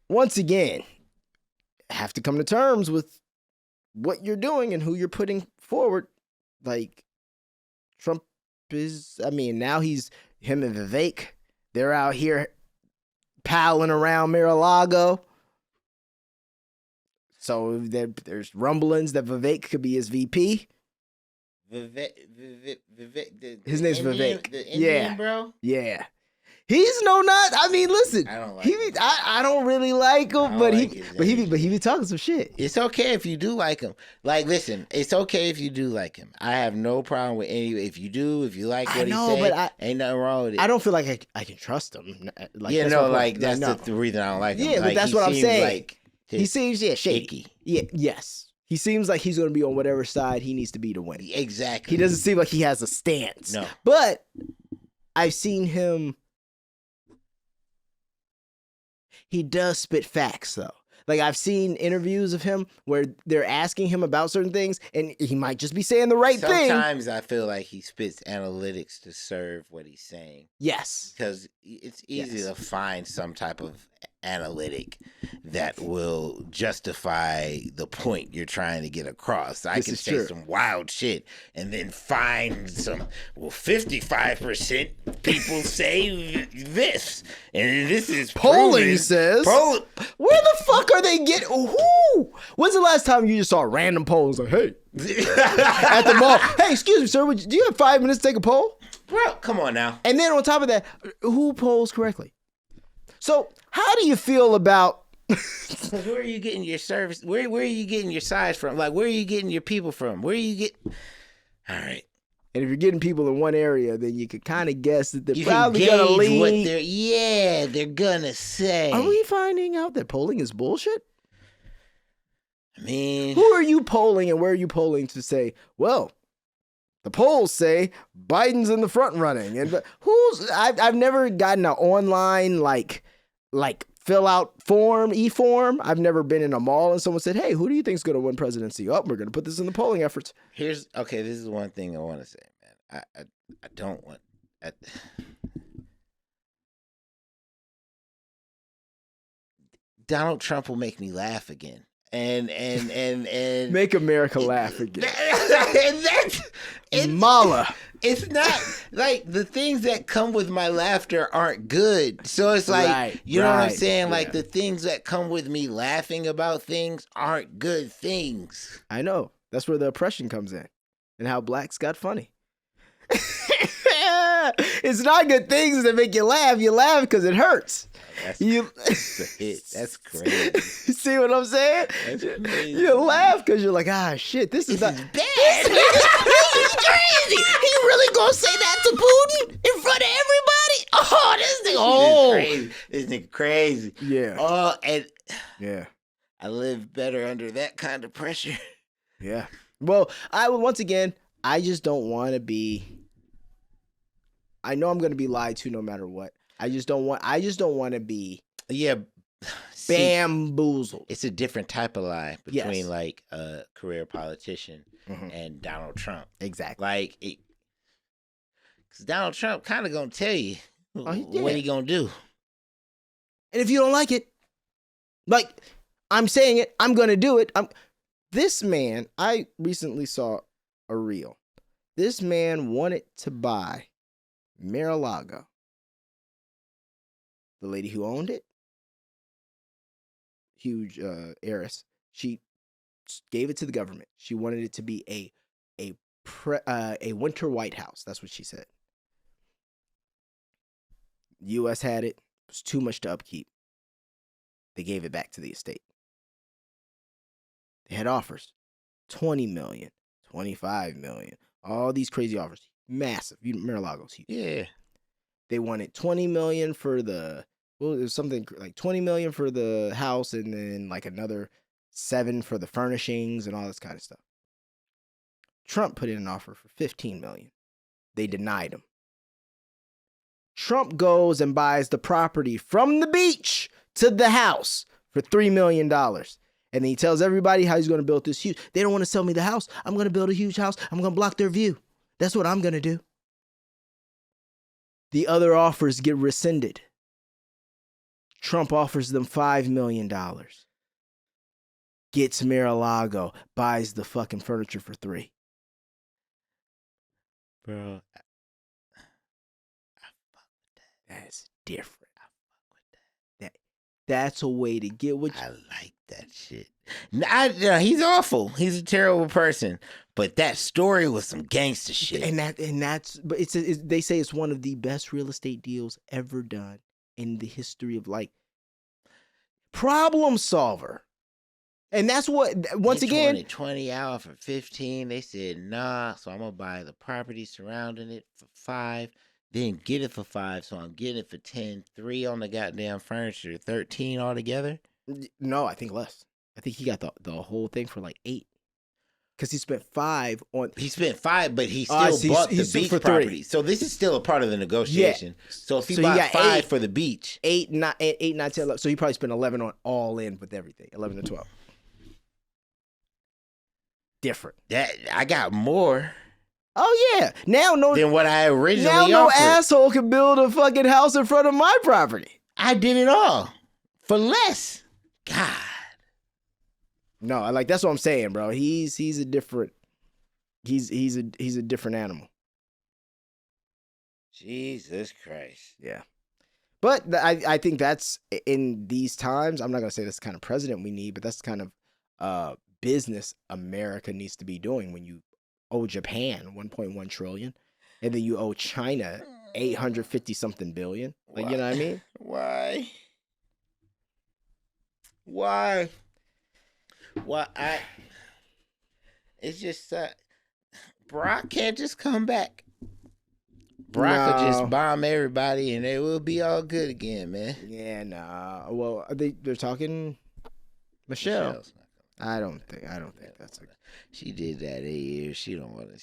once again, have to come to terms with what you're doing and who you're putting forward. Like, Trump is, now him and Vivek, they're out here palling around Mar-a-Lago. So there's rumblings that Vivek could be his VP. Vivek, his name's Vivek. The Indian bro? Yeah. He's listen. I don't like him. I don't really like him, but he be talking some shit. It's okay if you do like him. Like, listen, it's okay if you do like him. I have no problem with if you like what he said, ain't nothing wrong with it. I don't feel like I can trust him. That's the reason I don't like him. Yeah, but that's what I'm saying. He seems shady. Shaky. Yeah, yes. He seems like he's going to be on whatever side he needs to be to win. Exactly. He doesn't seem like he has a stance. No. But I've seen him. He does spit facts, though. Like, I've seen interviews of him where they're asking him about certain things, and he might just be saying the right thing. Sometimes I feel like he spits analytics to serve what he's saying. Yes. Because it's easy to find some type of analytic that will justify the point you're trying to get across. I can say some wild shit and then find 55% people say this. And this is polling says. Where the fuck are they getting? When's the last time you just saw a random poll? It's like, hey, at the mall. Hey, excuse me, sir. Do you have 5 minutes to take a poll? Bro, come on now. And then on top of that, who polls correctly? So how do you feel about? Where are you getting your service? Where are you getting your size from? Like, where are you getting your people from? Where are you get? All right. And if you're getting people in one area, then you could kind of guess that they're probably gonna lean. What they're gonna say. Are we finding out that polling is bullshit? I mean, who are you polling and where are you polling to say? Well, the polls say Biden's in the front running, and I've never gotten an online like fill out e-form. I've never been in a mall and someone said, hey, who do you think is going to win presidency? Oh, we're going to put this in the polling efforts. This is one thing I want to say, man. I don't want. Donald Trump will make me laugh again. And make America laugh again. Mala. It's not like the things that come with my laughter aren't good. So it's like, you know what I'm saying? Like the things that come with me laughing about things aren't good things. I know. That's where the oppression comes in and how blacks got funny. It's not good things that make you laugh. You laugh because it hurts. That's a hit. That's crazy. See what I'm saying? That's crazy. You laugh because you're like, shit, this is bad. This is crazy. He really gonna say that to Putin in front of everybody? Oh, this nigga crazy. Yeah. Yeah. I live better under that kind of pressure. Yeah. Well, once again, I just don't want to be. I know I'm going to be lied to no matter what. I just don't want to be bamboozled. It's a different type of lie between like a career politician and Donald Trump. Exactly. Like, because Donald Trump kind of going to tell you what he going to do. And if you don't like it, like I'm saying it, I'm going to do it. This man, I recently saw a reel. This man wanted to buy Mar-a-Lago. The lady who owned it huge heiress. She gave it to the government. She wanted it to be a winter White House. That's what she said. U.S. had it. It was too much to upkeep. They gave it back to the estate. They had offers. 20 million, 25 million. All these crazy offers. Massive. Mar-a-Lago's huge. Yeah. They wanted 20 million for the, well, it was something like 20 million for the house and then like another 7 for the furnishings and all this kind of stuff. Trump put in an offer for 15 million. They denied him. Trump goes and buys the property from the beach to the house for $3 million. And then he tells everybody how he's going to build this huge. They don't want to sell me the house. I'm going to build a huge house. I'm going to block their view. That's what I'm going to do. The other offers get rescinded. Trump offers them $5 million. Gets Mar-a-Lago, buys the fucking furniture for $3 million. Bro, that's different. I fuck with that. That's a way to get what I like that shit. He's awful. He's a terrible person. But that story was some gangster shit. But they say it's one of the best real estate deals ever done in the history of like problem solver. And that's what, once again, wanted 20 out for 15. They said, nah, so I'm going to buy the property surrounding it for 5, then get it for 5. So I'm getting it for 10, 3 on the goddamn furniture, 13 altogether. No, I think less. I think he got the whole thing for like 8. Because he spent 5 on. He spent 5, but he still bought the beach for property. 3. So this is still a part of the negotiation. Yeah. So if he bought 5 for the beach, 8, 9, 10, 11. So he probably spent 11 on all in with everything. 11 to 12. Different. That I got more. Oh yeah. Now than what I originally offered. Now no asshole can build a fucking house in front of my property. I did it all for less. God. No, like that's what I'm saying, bro. He's a different. He's a different animal. Jesus Christ. Yeah. But I think that's in these times. I'm not gonna say that's the kind of president we need, but that's the kind of business America needs to be doing. When you owe Japan 1.1 trillion and then you owe China 850 something billion. Like, you know what I mean? Why? It's just Brock can't just come back. Brock will just bomb everybody and it will be all good again, man. Yeah, nah. Well, they're talking Michelle. I don't think that's a. She did that 8 years. She don't want to.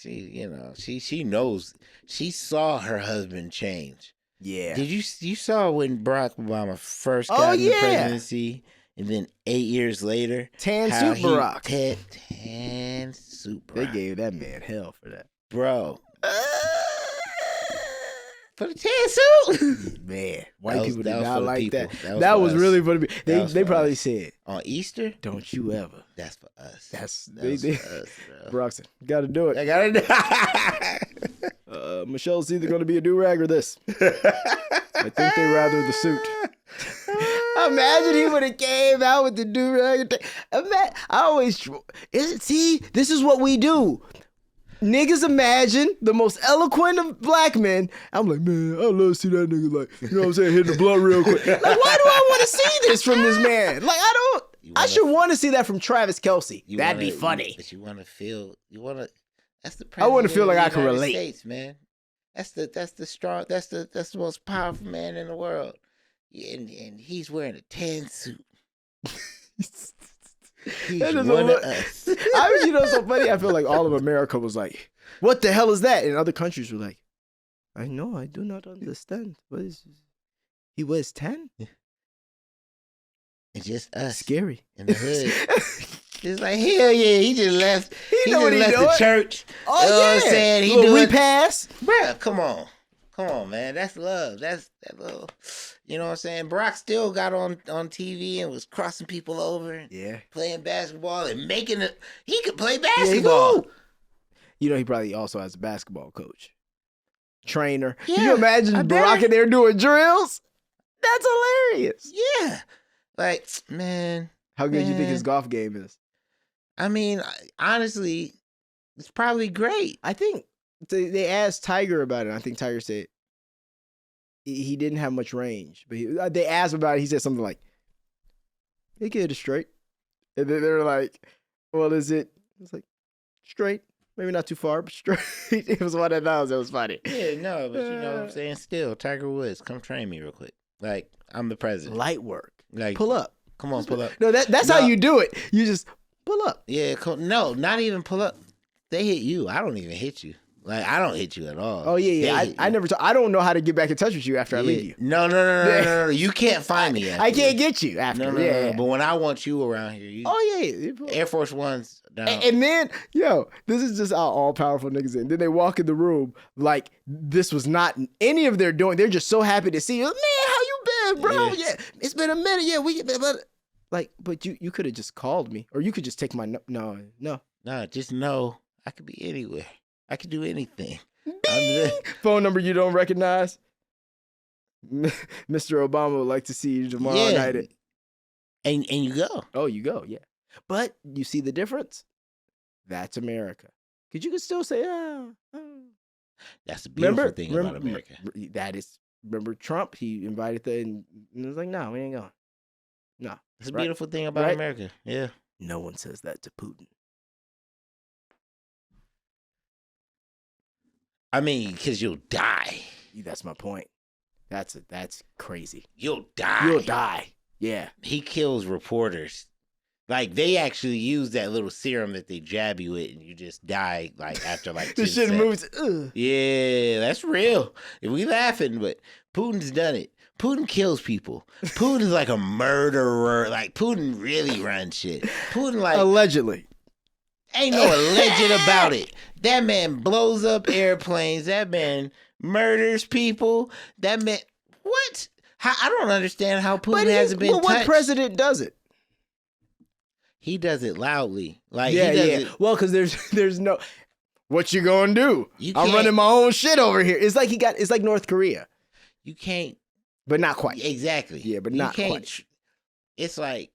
She knows. She saw her husband change. Yeah. Did you saw when Barack Obama first got in the presidency, and then 8 years later, Tan Suit Barack. Tan Suit Barack. They gave that man hell for that, bro. For the tan suit, man. White people did not like that. That was really funny. They probably said on Easter, "Don't you ever." That's for us. That's for us, bro. Broxton, got to do it. I gotta do it. Michelle's either going to be a do-rag or this. I think they rather the suit. Imagine he would have came out with the do-rag. I always see. This is what we do. Niggas imagine the most eloquent of black men. I'm like, man, I love to see that nigga, like, you know what I'm saying, hitting the blunt real quick. Like, why do I want to see this from this man? Like, I should want to see that from Travis Kelce. That'd be funny. But you want to feel, that's the president. I want to feel like I can United relate. States, man. That's the most powerful man in the world. Yeah, and he's wearing a tan suit. He's one of us. So funny. I feel like all of America was like, "What the hell is that?" And other countries were like, "I know, I do not understand. What is this? He wears tan? It's just us, scary in the hood." Just like, hell yeah, he just left. He just left the church. Oh, you know what I'm saying? He doing repass, bro. Come on, man. That's love. That's that little. You know what I'm saying? Brock still got on TV and was crossing people over. And playing basketball and making it. He could play basketball. You know, he probably also has a basketball coach, trainer. Yeah, can you imagine Barack in there doing drills? That's hilarious. Yeah, like, man. How good do you think his golf game is? I mean, honestly, it's probably great. I think they asked Tiger about it. I think Tiger said he didn't have much range, but they asked about it. He said something like, "He could hit it straight," and then they were like, "Well, is it?" It's like straight, maybe not too far, but straight. It was one of those. It was funny. Yeah, no, but you know what I'm saying. Still, Tiger Woods, come train me real quick. Like, I'm the president. Light work. Like, pull up. Come on, pull up. No, that's how you do it. You just pull up. Yeah, no, not even pull up. They hit you. I don't even hit you. Like, I don't hit you at all. Oh yeah. I never. I don't know how to get back in touch with you after I leave you. No. You can't find me. I can't get you after. No. But when I want you around here, yeah. Air Force Ones down. And then, this is just how all powerful niggas are. And then they walk in the room like this was not any of their doing. They're just so happy to see you. Man, how you been, bro? Yeah, it's been a minute. Yeah, but you could have just called me, or you could just take my no. Just know I could be anywhere. I could do anything. Phone number you don't recognize. Mr. Obama would like to see you tomorrow night. And you go. Oh, you go, yeah. But you see the difference? That's America. Because you could still say, That's the beautiful thing about America. Remember Trump? He invited and it was like, no, we ain't going. No. It's a beautiful thing about America. Yeah. No one says that to Putin. I mean, because you'll die. That's my point. That's crazy. You'll die. Yeah. He kills reporters. Like, they actually use that little serum that they jab you with, and you just die, like, after, like, 10 This shit seconds. moves. Yeah, that's real. We laughing, but Putin's done it. Putin kills people. Putin's like a murderer. Like, Putin really runs shit. Putin, like... Allegedly. Ain't no alleged about it. That man blows up airplanes. That man murders people. That man... What? I don't understand how Putin hasn't been touched. What president does it? He does it loudly. Like, yeah, he does yeah. it. Well, because there's no... What you gonna do? I'm running my own shit over here. It's like North Korea. You can't... But not quite. Exactly. Yeah, but not quite. It's like,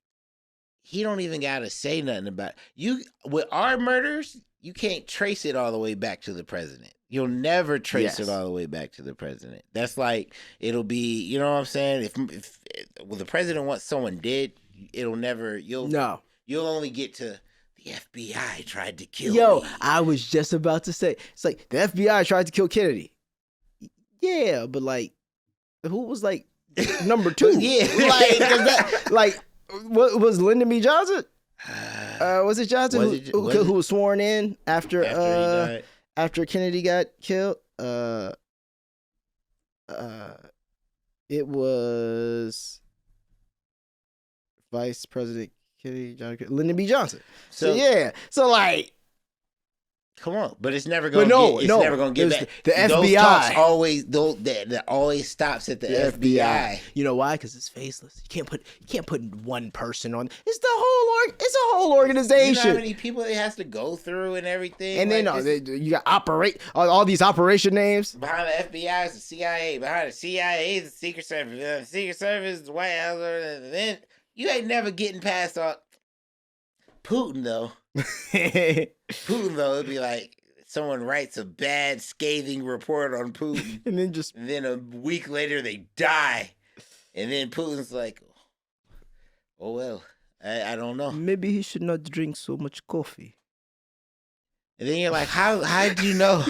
he don't even got to say nothing about it. With our murders, you can't trace it all the way back to the president. You'll never trace it all the way back to the president. That's like, it'll be, you know what I'm saying? If the president wants someone dead, it'll never, you'll only get to the FBI tried to kill me. I was just about to say, it's like, the FBI tried to kill Kennedy. Yeah, but like, who was like number 2? What was Lyndon B. Johnson? Was it Johnson who was sworn in after Kennedy got killed? It was Vice President Kennedy, Lyndon B. Johnson. So like. Come on, but it's never going to never going to get back. The FBI. Those talks that always stops at the FBI. You know why? Because it's faceless. You can't put one person on. It's a whole organization. You know how many people it has to go through and everything. And then you got all these operation names. Behind the FBI is the CIA. Behind the CIA is the Secret Service. The Secret Service is the White House. And then you ain't never getting past all. Putin though. It'd be like someone writes a bad, scathing report on Putin, and then a week later they die, and then Putin's like, "Oh well, I don't know. Maybe he should not drink so much coffee." And then you're like, "How did you know?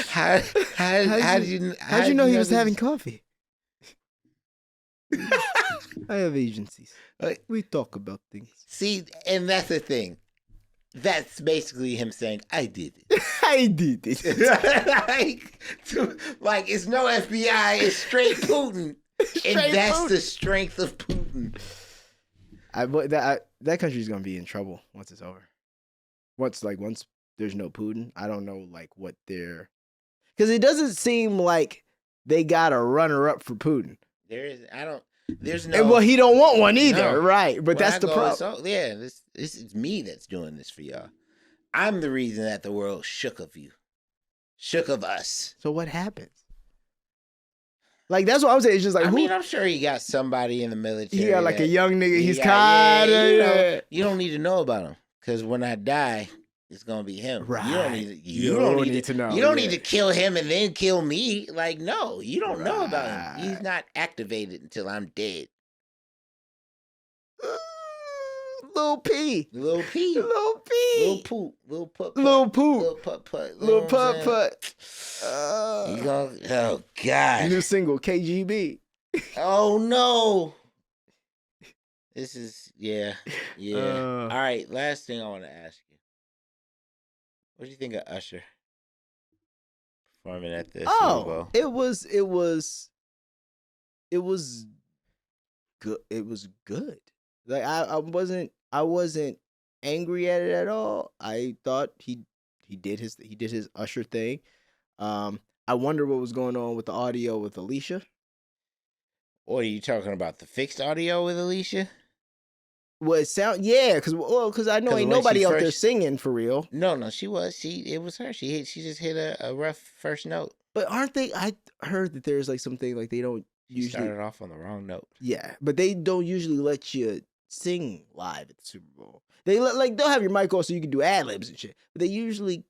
How did you know he was having coffee?" I have agencies. We talk about things. See, and that's the thing. That's basically him saying, I did it. I did it. like, it's no FBI, it's straight Putin. That's the strength of Putin. That country's going to be in trouble once it's over. Once there's no Putin, I don't know, like, what they're... Because it doesn't seem like they got a runner-up for Putin. There's no... And well, he don't want one either, right? But that's the problem. This is me that's doing this for y'all. I'm the reason that the world shook of you. Shook of us. So what happens? Like that's what I'm saying. It's just like I mean, I'm sure he got somebody in the military. He got like a young nigga. He's kind kind of. You don't need to know about him because when I die, it's gonna be him. Right. You don't need to know. You don't need to yeah. kill him and then kill me. Like, no, you don't know about him. He's not activated until I'm dead. Lil P. Lil P. Lil P. Lil Poop. Lil Putt. Lil Poop. Lil Putt Putt. Lil Putt Putt. Oh, God. New single, KGB. Oh, no. This is, yeah. All right, last thing I want to ask you. What do you think of Usher performing at the Super Bowl? It was good. It was good. Like I wasn't angry at it at all. I thought he did his Usher thing. I wonder what was going on with the audio with Alicia. Or are you talking about the fixed audio with Alicia? Well, it because I know ain't nobody out there singing for real. No, she was. It was her. She just hit a rough first note. But aren't they? I heard that there's like something like they don't usually started off on the wrong note. Yeah, but they don't usually let you sing live at the Super Bowl. They'll have your mic off so you can do ad libs and shit. But they usually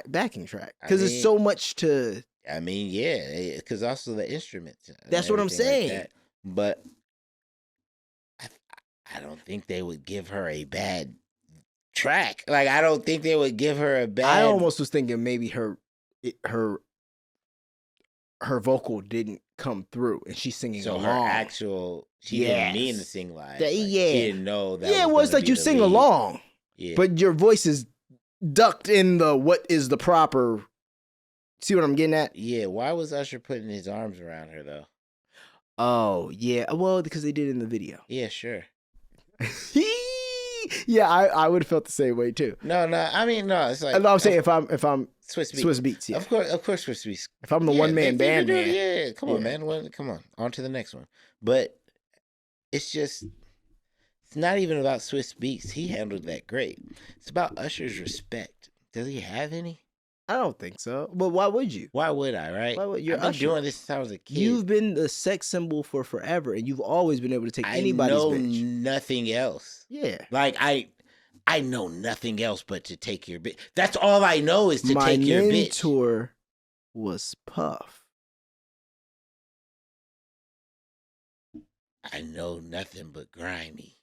backing track because it's so much to. I mean, yeah, because also the instruments. That's what I'm saying. Like but I don't think they would give her a bad track. Like I don't think they would give her a bad. I almost was thinking maybe her vocal didn't come through and she's singing along. Her actual, she didn't mean to sing live. She didn't know that. Yeah, it's like you sing along, but your voice is ducked in the what is the proper. See what I'm getting at? Yeah. Why was Usher putting his arms around her though? Oh yeah, well because they did it in the video. Yeah, sure. Yeah, I would have felt the same way too. No. I mean, no. It's like no, I'm saying if I'm Swiss Beats. Yeah. Of course, Swiss Beats. If I'm the one man band, man. Yeah, come on, man. Come on, on to the next one. But it's not even about Swiss Beats. He handled that great. It's about Usher's respect. Does he have any? I don't think so. But why would you? Why would I? Right? Why would I've been doing this since I was a kid. You've been the sex symbol for forever, and you've always been able to take anybody's bitch. Nothing else. Yeah. Like I know nothing else but to take your bitch. That's all I know is to take your bitch. My mentor was Puff. I know nothing but grimy.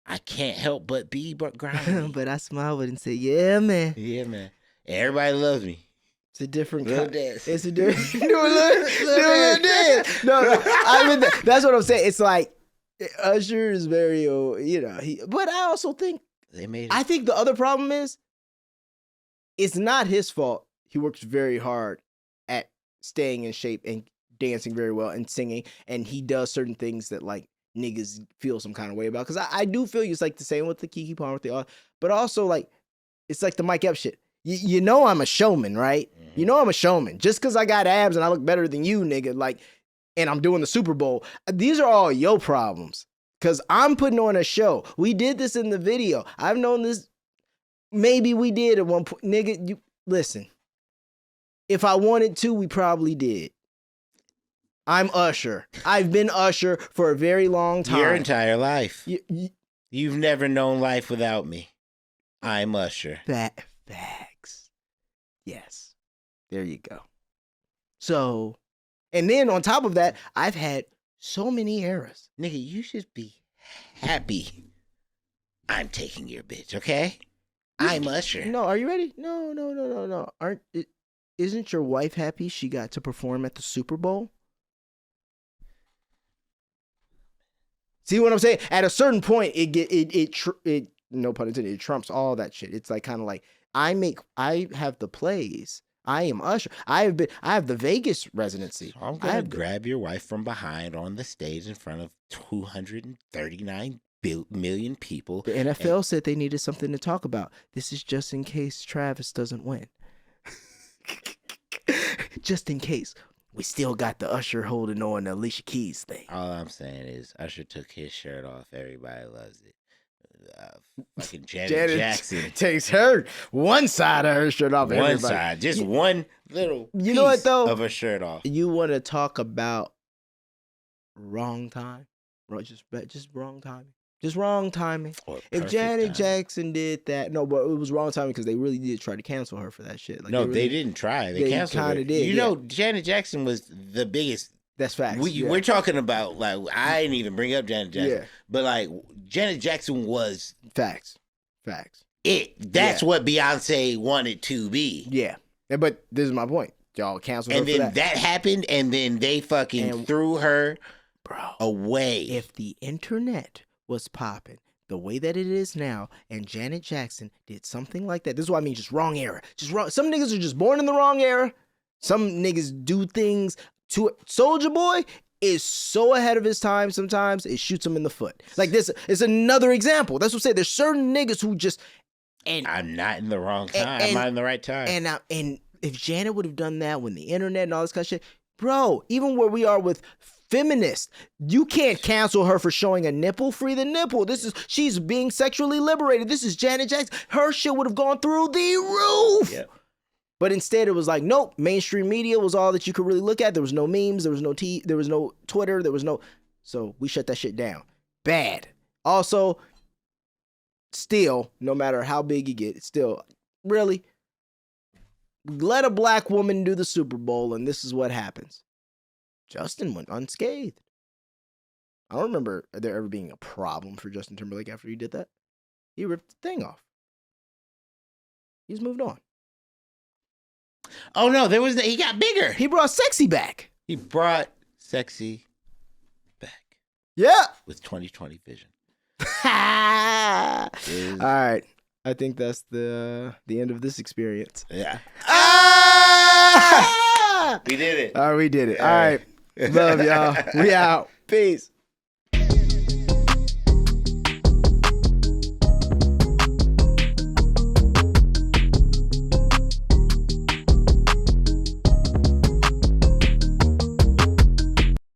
I can't help but be grimy. But I smile and say, yeah, man. Yeah, man. Everybody loves me. It's a different little dance. It's a different little dance. No. I mean, that's what I'm saying. It's like Usher is very, but I also think they made it. I think the other problem is it's not his fault. He works very hard at staying in shape and dancing very well and singing, and he does certain things that like niggas feel some kind of way about. Because I do feel it's like the same with the Keke Palmer with but also like it's like the Mike Epps shit. You know I'm a showman, right? Mm-hmm. You know I'm a showman. Just because I got abs and I look better than you, nigga, like, and I'm doing the Super Bowl. These are all your problems. Because I'm putting on a show. We did this in the video. I've known this. Maybe we did at one point. Nigga, you listen. If I wanted to, we probably did. I'm Usher. I've been Usher for a very long time. Your entire life. You've never known life without me. I'm Usher. Facts. Yes. There you go. So, and then on top of that, I've had so many eras. Nigga, you should be happy. I'm taking your bitch, okay? I'm Usher. No, are you ready? No. Isn't your wife happy she got to perform at the Super Bowl? See what I'm saying? At a certain point, it no pun intended, it trumps all that shit. It's like kind of like I have the plays. I am Usher. I have the Vegas residency. So I'm gonna grab your wife from behind on the stage in front of 239 million people. The NFL said they needed something to talk about. This is just in case Travis doesn't win. Just in case. We still got the Usher holding on the Alicia Keys thing. All I'm saying is Usher took his shirt off. Everybody loves it. fucking Janet Jackson takes her one side of her shirt off. One side, just one little piece know what, though? of her shirt off. You want to talk about wrong time? Just wrong timing. Just wrong timing. If Janet Jackson did that, no, but it was wrong timing because they really did try to cancel her for that shit. Like, no, they didn't try. They canceled her. Did, you know, Janet Jackson was the biggest. That's facts. We're talking about, like, I didn't even bring up Janet Jackson, but like Janet Jackson was facts. That's what Beyonce wanted to be. Yeah, but this is my point. Y'all canceled her and for then that happened, and then they fucking threw her away. If the internet was popping the way that it is now, and Janet Jackson did something like that, this is what I mean, just wrong era. Just wrong. Some niggas are just born in the wrong era. Some niggas do things to it. Soulja Boy is so ahead of his time sometimes, it shoots him in the foot. Like this is another example. That's what I'm saying. There's certain niggas who just... And I'm not in the wrong time. I'm not in the right time. And if Janet would have done that when the internet and all this kind of shit, bro, even where we are with feminists, you can't cancel her for showing a nipple. Free the nipple. She's being sexually liberated. This is Janet Jackson. Her shit would have gone through the roof. Yep. But instead, it was like, nope, mainstream media was all that you could really look at. There was no memes. There was no there was no Twitter. There was no... So we shut that shit down. Bad. Also, still, no matter how big you get, still, really, let a black woman do the Super Bowl, and this is what happens. Justin went unscathed. I don't remember there ever being a problem for Justin Timberlake after he did that. He ripped the thing off. He's moved on. Oh no, he got bigger. He brought sexy back. He brought sexy back. Yeah. With 20/20 vision. All right. I think that's the end of this experience. Yeah. Ah! We did it. All right, we did it. All right. Love y'all. We out. Peace.